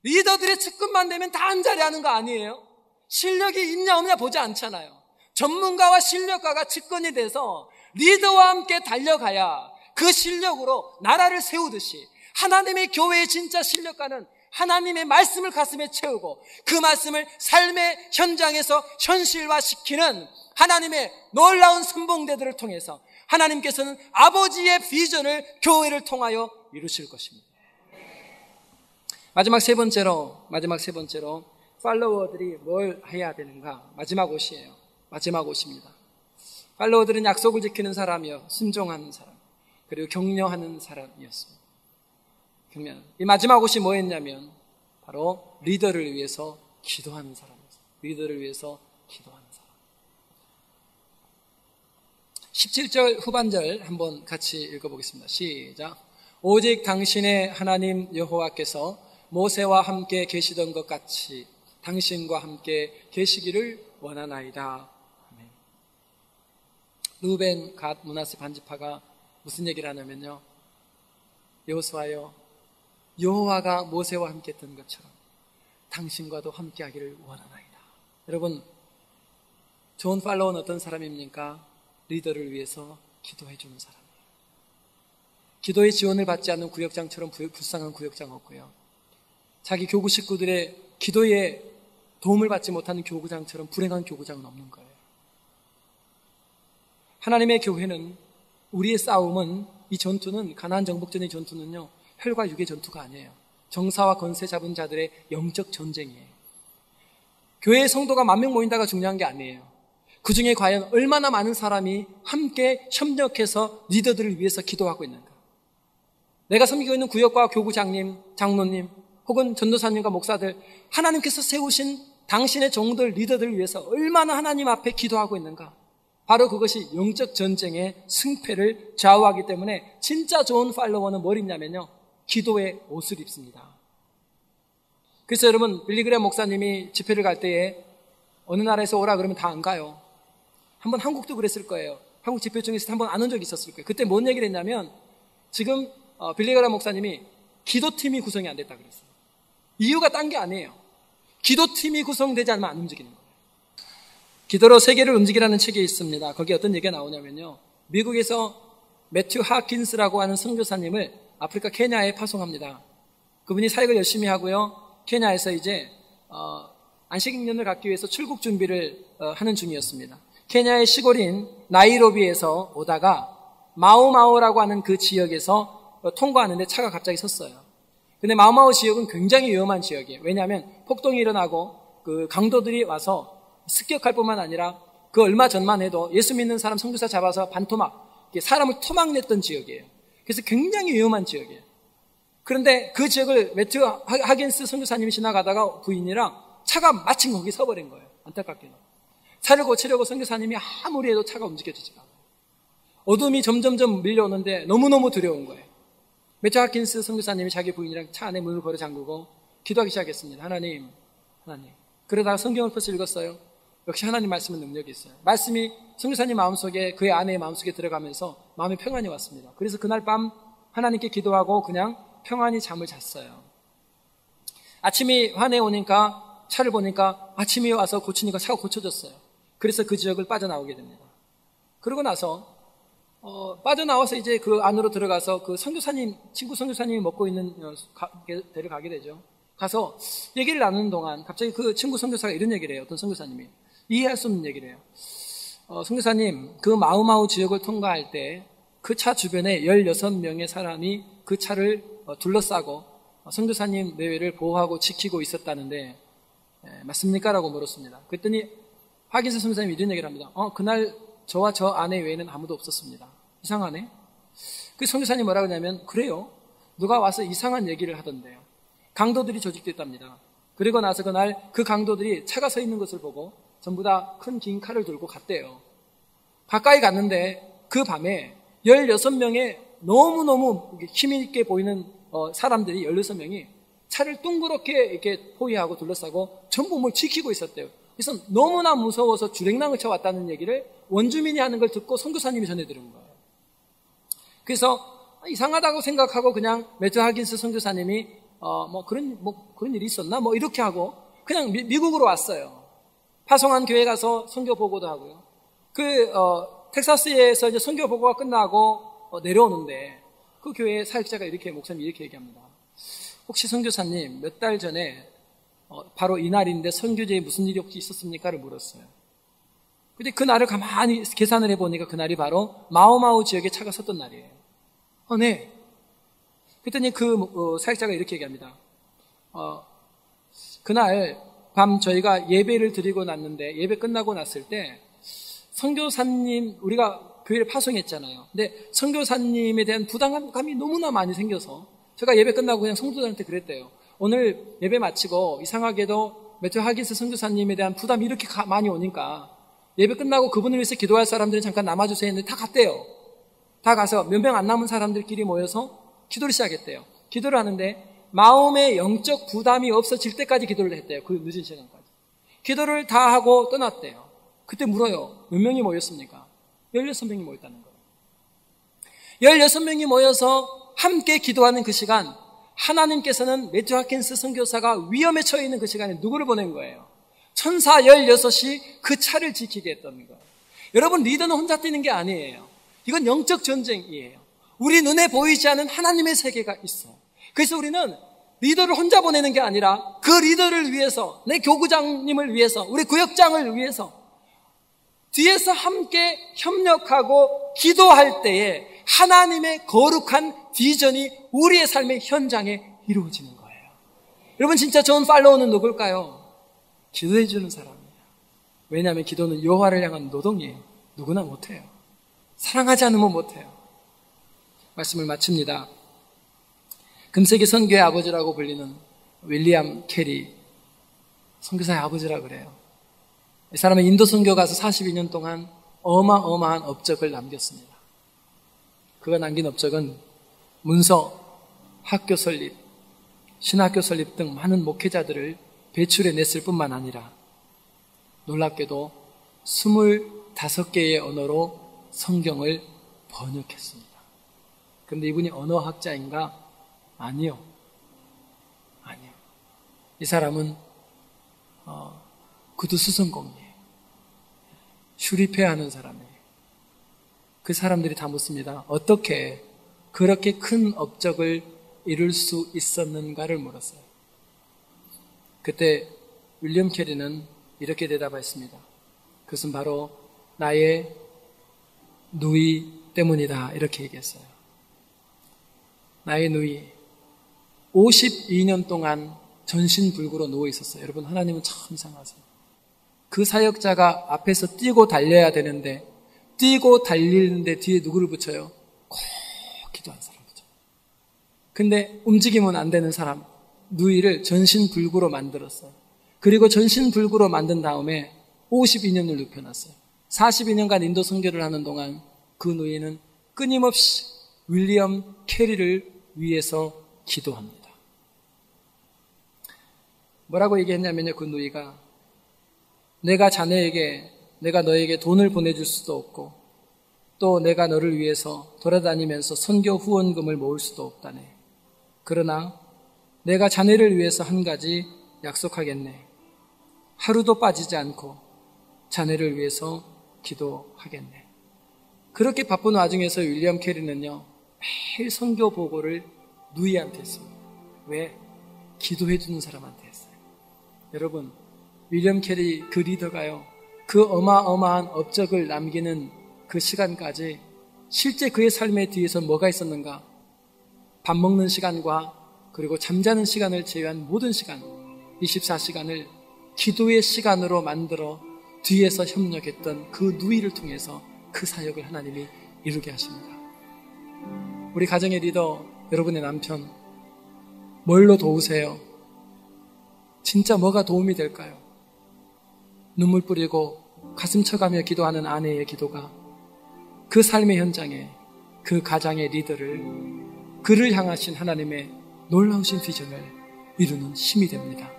리더들의 측근만 되면 다 한 자리 하는 거 아니에요? 실력이 있냐 없냐 보지 않잖아요. 전문가와 실력가가 측근이 돼서 리더와 함께 달려가야 그 실력으로 나라를 세우듯이, 하나님의 교회의 진짜 실력가는 하나님의 말씀을 가슴에 채우고 그 말씀을 삶의 현장에서 현실화시키는 하나님의 놀라운 선봉대들을 통해서 하나님께서는 아버지의 비전을 교회를 통하여 이루실 것입니다. 마지막 세 번째로 팔로워들이 뭘 해야 되는가? 마지막 옷이에요. 마지막 옷입니다. 팔로워들은 약속을 지키는 사람이요, 순종하는 사람, 그리고 격려하는 사람이었습니다. 이 마지막 옷이 뭐였냐면 바로 리더를 위해서 기도하는 사람이었어요. 리더를 위해서 기도하는 사람. 17절 후반절 한번 같이 읽어보겠습니다. 시작. 오직 당신의 하나님 여호와께서 모세와 함께 계시던 것 같이 당신과 함께 계시기를 원하나이다. 아멘. 루벤, 갓, 므낫세 반지파가 무슨 얘기를 하냐면요, 여호수아여, 여호와가 모세와 함께 했던 것처럼 당신과도 함께 하기를 원하나이다. 여러분, 좋은 팔로워는 어떤 사람입니까? 리더를 위해서 기도해 주는 사람이에요. 기도의 지원을 받지 않는 구역장처럼 불쌍한 구역장 없고요, 자기 교구 식구들의 기도에 도움을 받지 못하는 교구장처럼 불행한 교구장은 없는 거예요. 하나님의 교회는, 우리의 싸움은, 이 전투는, 가나안 정복전의 전투는요, 혈과 육의 전투가 아니에요. 정사와 권세 잡은 자들의 영적 전쟁이에요. 교회의 성도가 10,000명 모인다가 중요한 게 아니에요. 그 중에 과연 얼마나 많은 사람이 함께 협력해서 리더들을 위해서 기도하고 있는가. 내가 섬기고 있는 구역과 교구장님, 장로님, 혹은 전도사님과 목사들, 하나님께서 세우신 당신의 종들, 리더들을 위해서 얼마나 하나님 앞에 기도하고 있는가. 바로 그것이 영적 전쟁의 승패를 좌우하기 때문에 진짜 좋은 팔로워는 뭘 입냐면요, 기도의 옷을 입습니다. 그래서 여러분, 빌리그레엄 목사님이 집회를 갈 때에 어느 나라에서 오라 그러면 다 안 가요. 한번 한국도 그랬을 거예요. 한국 집회 중에서 한번 안 온 적이 있었을 거예요. 그때 뭔 얘기를 했냐면, 지금 빌리그레엄 목사님이 기도팀이 구성이 안 됐다 그랬어요. 이유가 딴 게 아니에요. 기도팀이 구성되지 않으면 안 움직이는 거예요. 기도로 세계를 움직이라는 책이 있습니다. 거기에 어떤 얘기가 나오냐면요, 미국에서 매튜 하킨스라고 하는 선교사님을 아프리카 케냐에 파송합니다. 그분이 사역을 열심히 하고요, 케냐에서 이제 안식년을 갖기 위해서 출국 준비를 하는 중이었습니다. 케냐의 시골인 나이로비에서 오다가 마오마오라고 하는 그 지역에서 통과하는데 차가 갑자기 섰어요. 근데 마오마오 지역은 굉장히 위험한 지역이에요. 왜냐하면 폭동이 일어나고 그 강도들이 와서 습격할 뿐만 아니라 그 얼마 전만 해도 예수 믿는 사람 선교사 잡아서 반토막, 사람을 토막냈던 지역이에요. 그래서 굉장히 위험한 지역이에요. 그런데 그 지역을 매튜 하긴스 선교사님이 지나가다가 부인이랑 차가 마침 거기 서버린 거예요. 안타깝게도. 차를 고치려고 선교사님이 아무리 해도 차가 움직여지지 않아요. 어둠이 점점점 밀려오는데 너무너무 두려운 거예요. 매튜 하긴스 선교사님이 자기 부인이랑 차 안에 문을 걸어 잠그고 기도하기 시작했습니다. 하나님. 그러다가 성경을 펴서 읽었어요. 역시 하나님 말씀은 능력이 있어요. 말씀이 선교사님 마음속에, 그의 아내의 마음속에 들어가면서 마음에 평안이 왔습니다. 그래서 그날 밤 하나님께 기도하고 그냥 평안히 잠을 잤어요. 아침이 환해 오니까, 차를 보니까 아침이 와서 고치니까 차가 고쳐졌어요. 그래서 그 지역을 빠져나오게 됩니다. 그러고 나서 빠져나와서 이제 그 안으로 들어가서 그 선교사님, 친구 선교사님이 먹고 있는 데를 가게 되죠. 가서 얘기를 나누는 동안 갑자기 그 친구 선교사가 이런 얘기를 해요. 어떤 선교사님이 이해할 수 없는 얘기를 해요. 선교사님, 그 마우마우 지역을 통과할 때 그 차 주변에 16명의 사람이 그 차를 둘러싸고 선교사님 내외를 보호하고 지키고 있었다는데 맞습니까? 라고 물었습니다. 그랬더니 하긴스 선교사님이 이런 얘기를 합니다. 그날 저와 저 아내 외에는 아무도 없었습니다. 이상하네. 그 선교사님이 뭐라고 하냐면 그래요. 누가 와서 이상한 얘기를 하던데요. 강도들이 조직됐답니다. 그리고 나서 그날 그 강도들이 차가 서 있는 것을 보고 전부 다 큰 긴 칼을 들고 갔대요. 가까이 갔는데 그 밤에 16명의 너무너무 힘있게 보이는 사람들이 16명이 차를 둥그렇게 이렇게 포위하고 둘러싸고 전부 뭘 지키고 있었대요. 그래서 너무나 무서워서 주랭랑을 쳐왔다는 얘기를 원주민이 하는 걸 듣고 선교사님이 전해 들은 거예요. 그래서 이상하다고 생각하고 그냥 매튜 하긴스 선교사님이 그런 일이 있었나? 이렇게 하고 그냥 미국으로 왔어요. 파송한 교회 가서 선교 보고도 하고요. 텍사스에서 이제 선교 보고가 끝나고 내려오는데 그 교회 사역자가 목사님이 이렇게 얘기합니다. 혹시 선교사님 몇 달 전에 바로 이날인데 선교제에 무슨 일이 혹시 있었습니까?를 물었어요. 근데 그 날을 가만히 계산을 해보니까 그날이 바로 마오마오 지역에 차가 섰던 날이에요. 네. 그랬더니 사역자가 이렇게 얘기합니다. 그날 밤 저희가 예배를 드리고 났는데 예배 끝나고 났을 때 선교사님, 우리가 교회를 파송했잖아요. 근데 선교사님에 대한 부담감이 너무나 많이 생겨서 제가 예배 끝나고 그냥 성도들한테 그랬대요. 오늘 예배 마치고 이상하게도 매튜 하긴스 선교사님에 대한 부담이 이렇게 많이 오니까 예배 끝나고 그분을 위해서 기도할 사람들은 잠깐 남아주세요 했는데 다 갔대요. 다 가서 몇 명 안 남은 사람들끼리 모여서 기도를 시작했대요. 기도를 하는데 마음의 영적 부담이 없어질 때까지 기도를 했대요. 그 늦은 시간까지. 기도를 다 하고 떠났대요. 그때 물어요. 몇 명이 모였습니까? 16명이 모였다는 거예요. 16명이 모여서 함께 기도하는 그 시간, 하나님께서는 매튜 하킨스 선교사가 위험에 처해 있는 그 시간에 누구를 보낸 거예요? 천사 16이 그 차를 지키게 했다는 거예요. 여러분, 리더는 혼자 뛰는 게 아니에요. 이건 영적 전쟁이에요. 우리 눈에 보이지 않은 하나님의 세계가 있어요. 그래서 우리는 리더를 혼자 보내는 게 아니라 그 리더를 위해서, 내 교구장님을 위해서, 우리 구역장을 위해서 뒤에서 함께 협력하고 기도할 때에 하나님의 거룩한 비전이 우리의 삶의 현장에 이루어지는 거예요. 여러분, 진짜 좋은 팔로우는 누굴까요? 기도해 주는 사람이에요. 왜냐하면 기도는 여호와를 향한 노동이에요. 누구나 못해요. 사랑하지 않으면 못해요. 말씀을 마칩니다. 금세기 선교의 아버지라고 불리는 윌리엄 캐리 선교사의 아버지라고 그래요. 이 사람은 인도 선교 가서 42년 동안 어마어마한 업적을 남겼습니다. 그가 남긴 업적은 문서, 학교 설립, 신학교 설립 등 많은 목회자들을 배출해 냈을 뿐만 아니라 놀랍게도 25개의 언어로 성경을 번역했습니다. 그런데 이분이 언어학자인가? 아니요. 이 사람은 구두 수선공이에요. 슈리페하는 사람이에요. 그 사람들이 다 묻습니다. 어떻게 그렇게 큰 업적을 이룰 수 있었는가를 물었어요. 그때 윌리엄 캐리는 이렇게 대답했습니다. 그것은 바로 나의 누이 때문이다. 이렇게 얘기했어요. 나의 누이 52년 동안 전신불구로 누워 있었어요. 여러분, 하나님은 참 이상하세요. 그 사역자가 앞에서 뛰고 달려야 되는데 뛰고 달리는데 뒤에 누구를 붙여요? 꼭 기도한 사람이죠. 근데 움직이면 안 되는 사람, 누이를 전신불구로 만들었어요. 그리고 전신불구로 만든 다음에 52년을 눕혀놨어요. 42년간 인도 선교를 하는 동안 그 누이는 끊임없이 윌리엄 캐리를 위해서 기도합니다. 뭐라고 얘기했냐면요, 그 누이가 내가 너에게 돈을 보내줄 수도 없고 또 내가 너를 위해서 돌아다니면서 선교 후원금을 모을 수도 없다네. 그러나 내가 자네를 위해서 한 가지 약속하겠네. 하루도 빠지지 않고 자네를 위해서 기도하겠네. 그렇게 바쁜 와중에서 윌리엄 캐리는요, 매일 선교 보고를 누이한테 했습니다. 왜? 기도해 주는 사람한테 했어요. 여러분, 윌리엄 캐리 그 리더가요, 그 어마어마한 업적을 남기는 그 시간까지 실제 그의 삶의 뒤에서 뭐가 있었는가? 밥 먹는 시간과 그리고 잠자는 시간을 제외한 모든 시간, 24시간을 기도의 시간으로 만들어 뒤에서 협력했던 그 누이를 통해서 그 사역을 하나님이 이루게 하십니다. 우리 가정의 리더, 여러분의 남편, 뭘로 도우세요? 진짜 뭐가 도움이 될까요? 눈물 뿌리고 가슴 쳐가며 기도하는 아내의 기도가 그 삶의 현장에 그 가장의 리더를, 그를 향하신 하나님의 놀라우신 비전을 이루는 힘이 됩니다.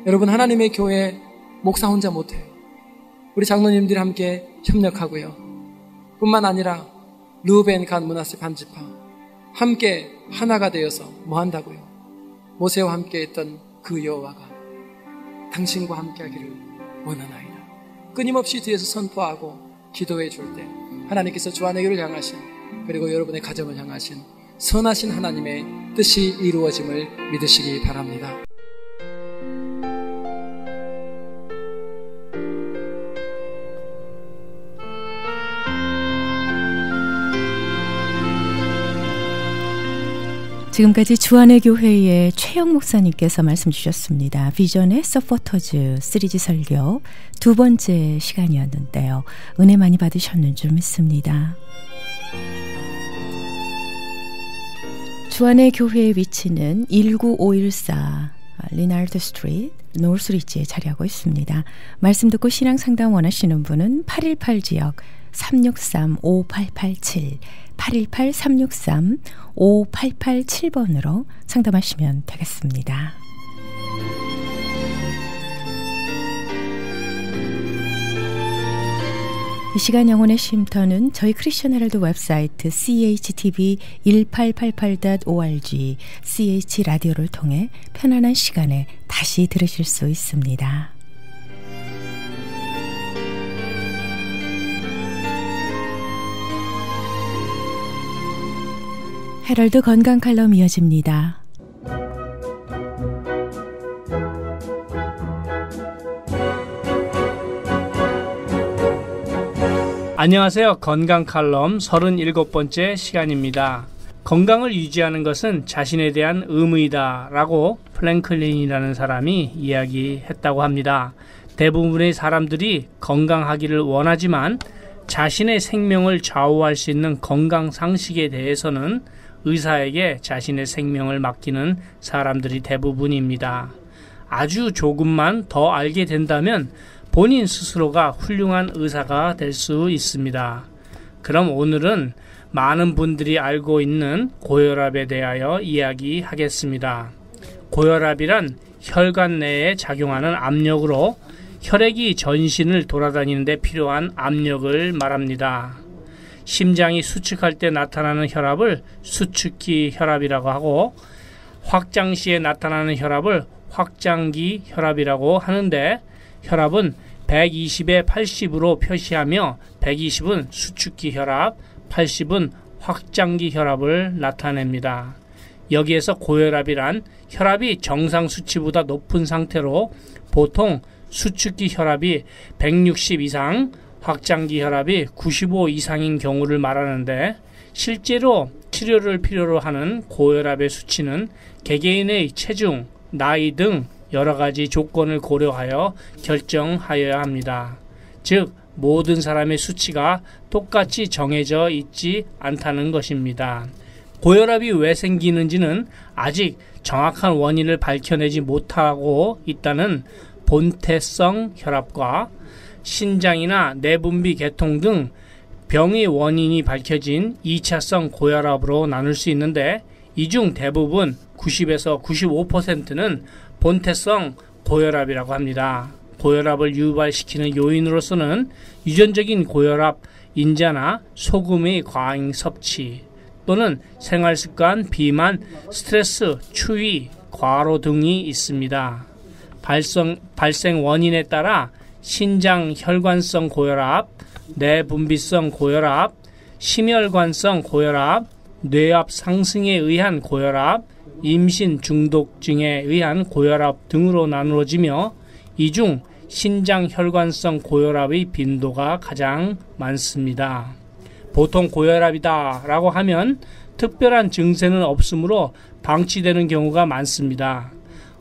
여러분, 하나님의 교회 목사 혼자 못해요. 우리 장로님들이 함께 협력하고요. 뿐만 아니라 르우벤 간 문하세 반지파 함께 하나가 되어서 뭐 한다고요? 모세와 함께 했던 그 여호와가 당신과 함께 하기를 원하나이다. 끊임없이 뒤에서 선포하고 기도해 줄 때 하나님께서 주안의 교를 향하신, 그리고 여러분의 가정을 향하신 선하신 하나님의 뜻이 이루어짐을 믿으시기 바랍니다. 지금까지 주안의 교회의 최영 목사님께서 말씀 주셨습니다. 비전의 서포터즈 시리즈 설교 두 번째 시간이었는데요. 은혜 많이 받으셨는 줄 믿습니다. 주안의 교회의 위치는 19514 리나르드 스트리트 노스리지에 자리하고 있습니다. 말씀 듣고 신앙 상담 원하시는 분은 818지역 363-5887 818-363-5887번으로 상담하시면 되겠습니다. 이 시간 영혼의 쉼터는 저희 크리스천 헤럴드 웹사이트 chtv1888.org ch라디오를 통해 편안한 시간에 다시 들으실 수 있습니다. 헤럴드 건강 칼럼 이어집니다. 안녕하세요. 건강 칼럼 37번째 시간입니다. 건강을 유지하는 것은 자신에 대한 의무이다 라고 플랭클린이라는 사람이 이야기했다고 합니다. 대부분의 사람들이 건강하기를 원하지만 자신의 생명을 좌우할 수 있는 건강 상식에 대해서는 의사에게 자신의 생명을 맡기는 사람들이 대부분입니다. 아주 조금만 더 알게 된다면 본인 스스로가 훌륭한 의사가 될 수 있습니다. 그럼 오늘은 많은 분들이 알고 있는 고혈압에 대하여 이야기하겠습니다. 고혈압이란 혈관 내에 작용하는 압력으로 혈액이 전신을 돌아다니는 데 필요한 압력을 말합니다. 심장이 수축할 때 나타나는 혈압을 수축기 혈압이라고 하고, 확장 시에 나타나는 혈압을 확장기 혈압이라고 하는데, 혈압은 120에 80으로 표시하며 120은 수축기 혈압, 80은 확장기 혈압을 나타냅니다. 여기에서 고혈압이란 혈압이 정상 수치보다 높은 상태로 보통 수축기 혈압이 160 이상, 확장기 혈압이 95 이상인 경우를 말하는데, 실제로 치료를 필요로 하는 고혈압의 수치는 개개인의 체중, 나이 등 여러 가지 조건을 고려하여 결정하여야 합니다. 즉, 모든 사람의 수치가 똑같이 정해져 있지 않다는 것입니다. 고혈압이 왜 생기는지는 아직 정확한 원인을 밝혀내지 못하고 있다는 본태성 혈압과 신장이나 내분비 개통 등 병의 원인이 밝혀진 2차성 고혈압으로 나눌 수 있는데, 이 중 대부분 90에서 95%는 본태성 고혈압이라고 합니다. 고혈압을 유발시키는 요인으로서는 유전적인 고혈압, 인자나 소금의 과잉 섭취 또는 생활습관, 비만, 스트레스, 추위, 과로 등이 있습니다. 발생 원인에 따라 신장 혈관성 고혈압, 내분비성 고혈압, 심혈관성 고혈압, 뇌압 상승에 의한 고혈압, 임신 중독증에 의한 고혈압 등으로 나누어지며 이 중 신장 혈관성 고혈압의 빈도가 가장 많습니다. 보통 고혈압이다 라고 하면 특별한 증세는 없으므로 방치되는 경우가 많습니다.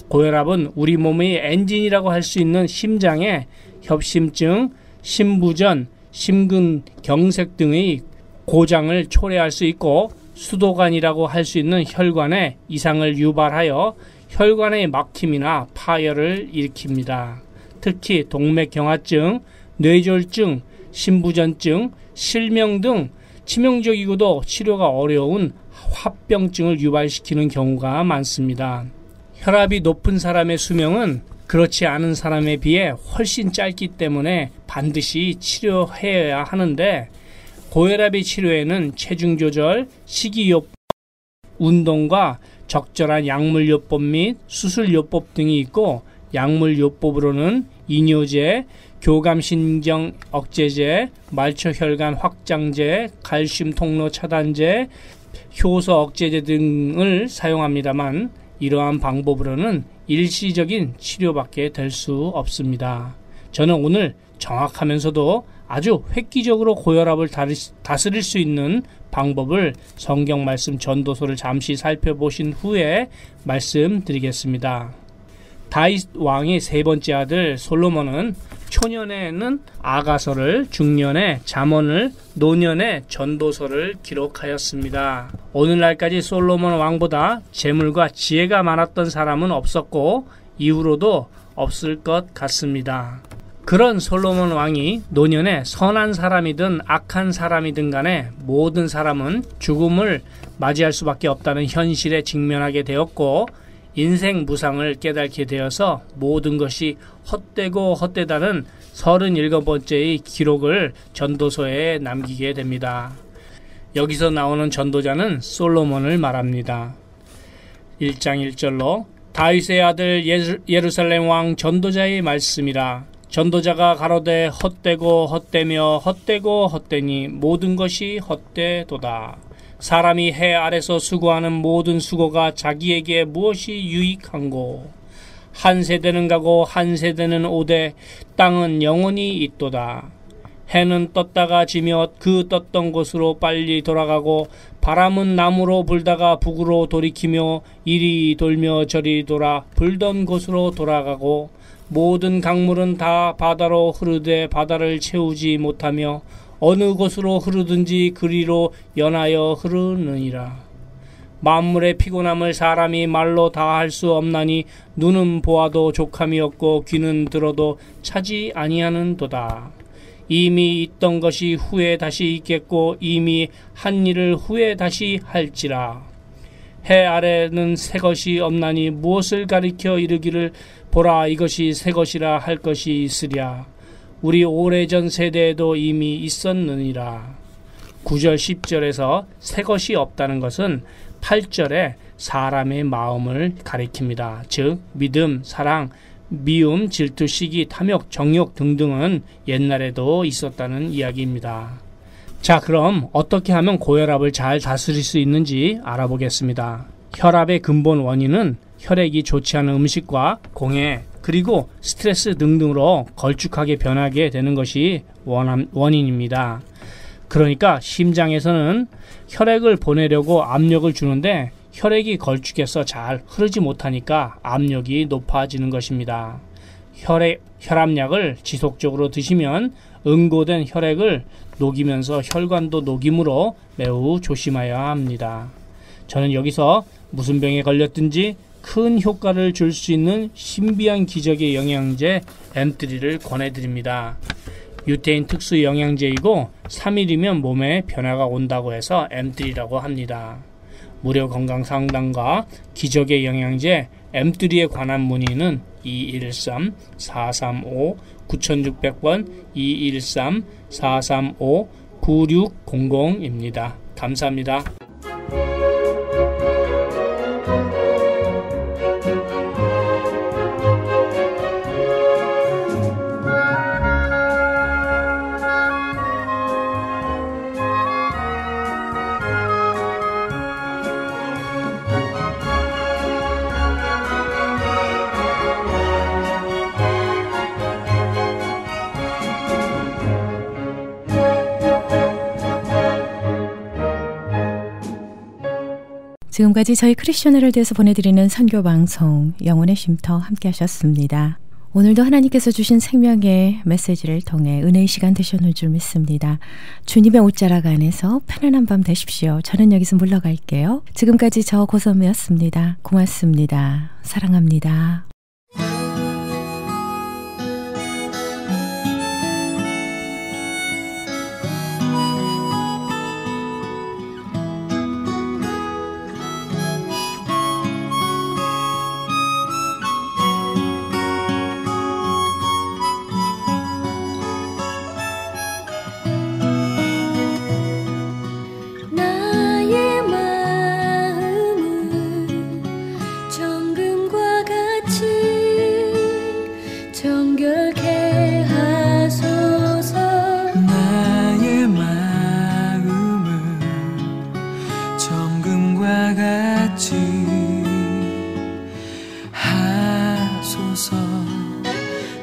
고혈압은 우리 몸의 엔진이라고 할 수 있는 심장에 협심증, 심부전, 심근경색 등의 고장을 초래할 수 있고 수도관이라고 할 수 있는 혈관에 이상을 유발하여 혈관의 막힘이나 파열을 일으킵니다. 특히 동맥경화증, 뇌졸중, 심부전증, 실명 등 치명적이고도 치료가 어려운 화병증을 유발시키는 경우가 많습니다. 혈압이 높은 사람의 수명은 그렇지 않은 사람에 비해 훨씬 짧기 때문에 반드시 치료해야 하는데 고혈압의 치료에는 체중 조절, 식이요법, 운동과 적절한 약물요법 및 수술요법 등이 있고 약물요법으로는 이뇨제, 교감신경 억제제, 말초혈관 확장제, 칼슘 통로 차단제, 효소 억제제 등을 사용합니다만 이러한 방법으로는 일시적인 치료밖에 될 수 없습니다. 저는 오늘 정확하면서도 아주 획기적으로 고혈압을 다스릴 수 있는 방법을 성경 말씀 전도서를 잠시 살펴보신 후에 말씀드리겠습니다. 다윗 왕의 세 번째 아들 솔로몬은 초년에는 아가서를, 중년에 잠언을, 노년에 전도서를 기록하였습니다. 오늘날까지 솔로몬 왕보다 재물과 지혜가 많았던 사람은 없었고 이후로도 없을 것 같습니다. 그런 솔로몬 왕이 노년에 선한 사람이든 악한 사람이든 간에 모든 사람은 죽음을 맞이할 수밖에 없다는 현실에 직면하게 되었고 인생 무상을 깨닫게 되어서 모든 것이 헛되고 헛되다는 37번째의 기록을 전도서에 남기게 됩니다. 여기서 나오는 전도자는 솔로몬을 말합니다. 1장 1절로 다윗의 아들 예루살렘 왕 전도자의 말씀이라. 전도자가 가로되 헛되고 헛되며 헛되고 헛되니 모든 것이 헛되도다. 사람이 해 아래서 수고하는 모든 수고가 자기에게 무엇이 유익한고. 한 세대는 가고 한 세대는 오되 땅은 영원히 있도다. 해는 떴다가 지며 그 떴던 곳으로 빨리 돌아가고 바람은 남으로 불다가 북으로 돌이키며 이리 돌며 저리 돌아 불던 곳으로 돌아가고 모든 강물은 다 바다로 흐르되 바다를 채우지 못하며 어느 곳으로 흐르든지 그리로 연하여 흐르느니라. 만물의 피곤함을 사람이 말로 다 할 수 없나니 눈은 보아도 족함이 없고 귀는 들어도 차지 아니하는도다. 이미 있던 것이 후에 다시 있겠고 이미 한 일을 후에 다시 할지라. 해 아래는 새 것이 없나니 무엇을 가리켜 이르기를 보라 이것이 새 것이라 할 것이 있으랴. 우리 오래전 세대에도 이미 있었느니라. 9절 10절에서 새 것이 없다는 것은 8절에 사람의 마음을 가리킵니다. 즉 믿음, 사랑, 미움, 질투, 시기, 탐욕, 정욕 등등은 옛날에도 있었다는 이야기입니다. 자, 그럼 어떻게 하면 고혈압을 잘 다스릴 수 있는지 알아보겠습니다. 혈압의 근본 원인은 혈액이 좋지 않은 음식과 공해 그리고 스트레스 등등으로 걸쭉하게 변하게 되는 것이 원인입니다. 그러니까 심장에서는 혈액을 보내려고 압력을 주는데 혈액이 걸쭉해서 잘 흐르지 못하니까 압력이 높아지는 것입니다. 혈압약을 지속적으로 드시면 응고된 혈액을 녹이면서 혈관도 녹이므로 매우 조심해야 합니다. 저는 여기서 무슨 병에 걸렸든지 큰 효과를 줄 수 있는 신비한 기적의 영양제 M3를 권해드립니다. 유태인 특수 영양제이고 3일이면 몸에 변화가 온다고 해서 M3라고 합니다. 무료 건강 상담과 기적의 영양제 M3에 관한 문의는 213-435-9600번 213-435-9600입니다. 감사합니다. 지금까지 저희 크리스천 헤럴드에서 보내드리는 선교 방송 영혼의 쉼터 함께 하셨습니다. 오늘도 하나님께서 주신 생명의 메시지를 통해 은혜의 시간 되셨는 줄 믿습니다. 주님의 옷자락 안에서 편안한 밤 되십시오. 저는 여기서 물러갈게요. 지금까지 저 고선미였습니다. 고맙습니다. 사랑합니다.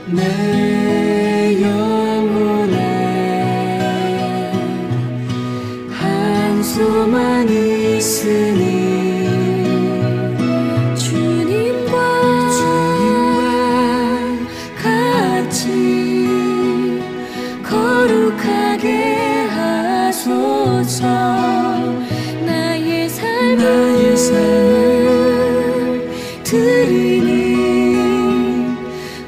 내 영혼에 한 소망 있으니 주님과 같이 거룩하게 하소서. 나의 삶을 드리니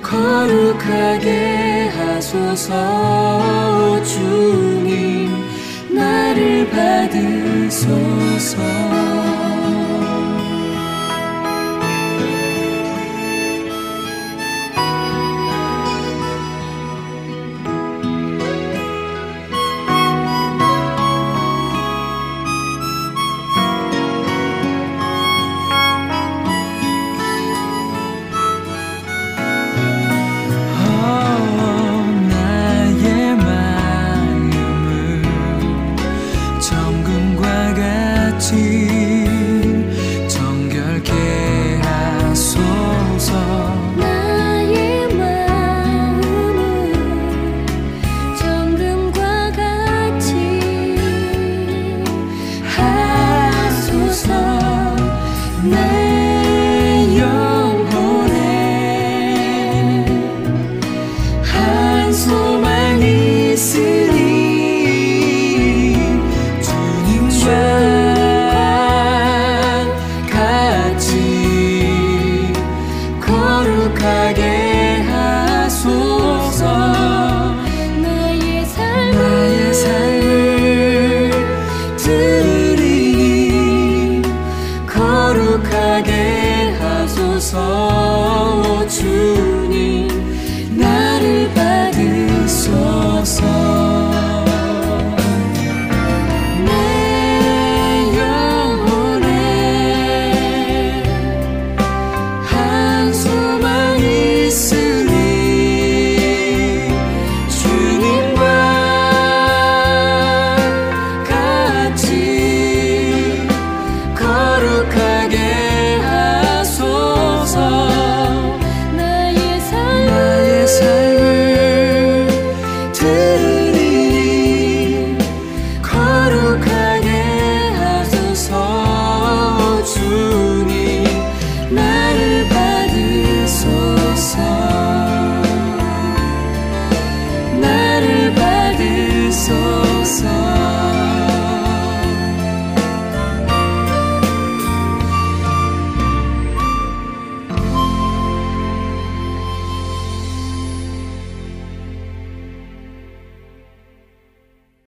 거룩하게 하소서. 주님 나를 받으소서. 지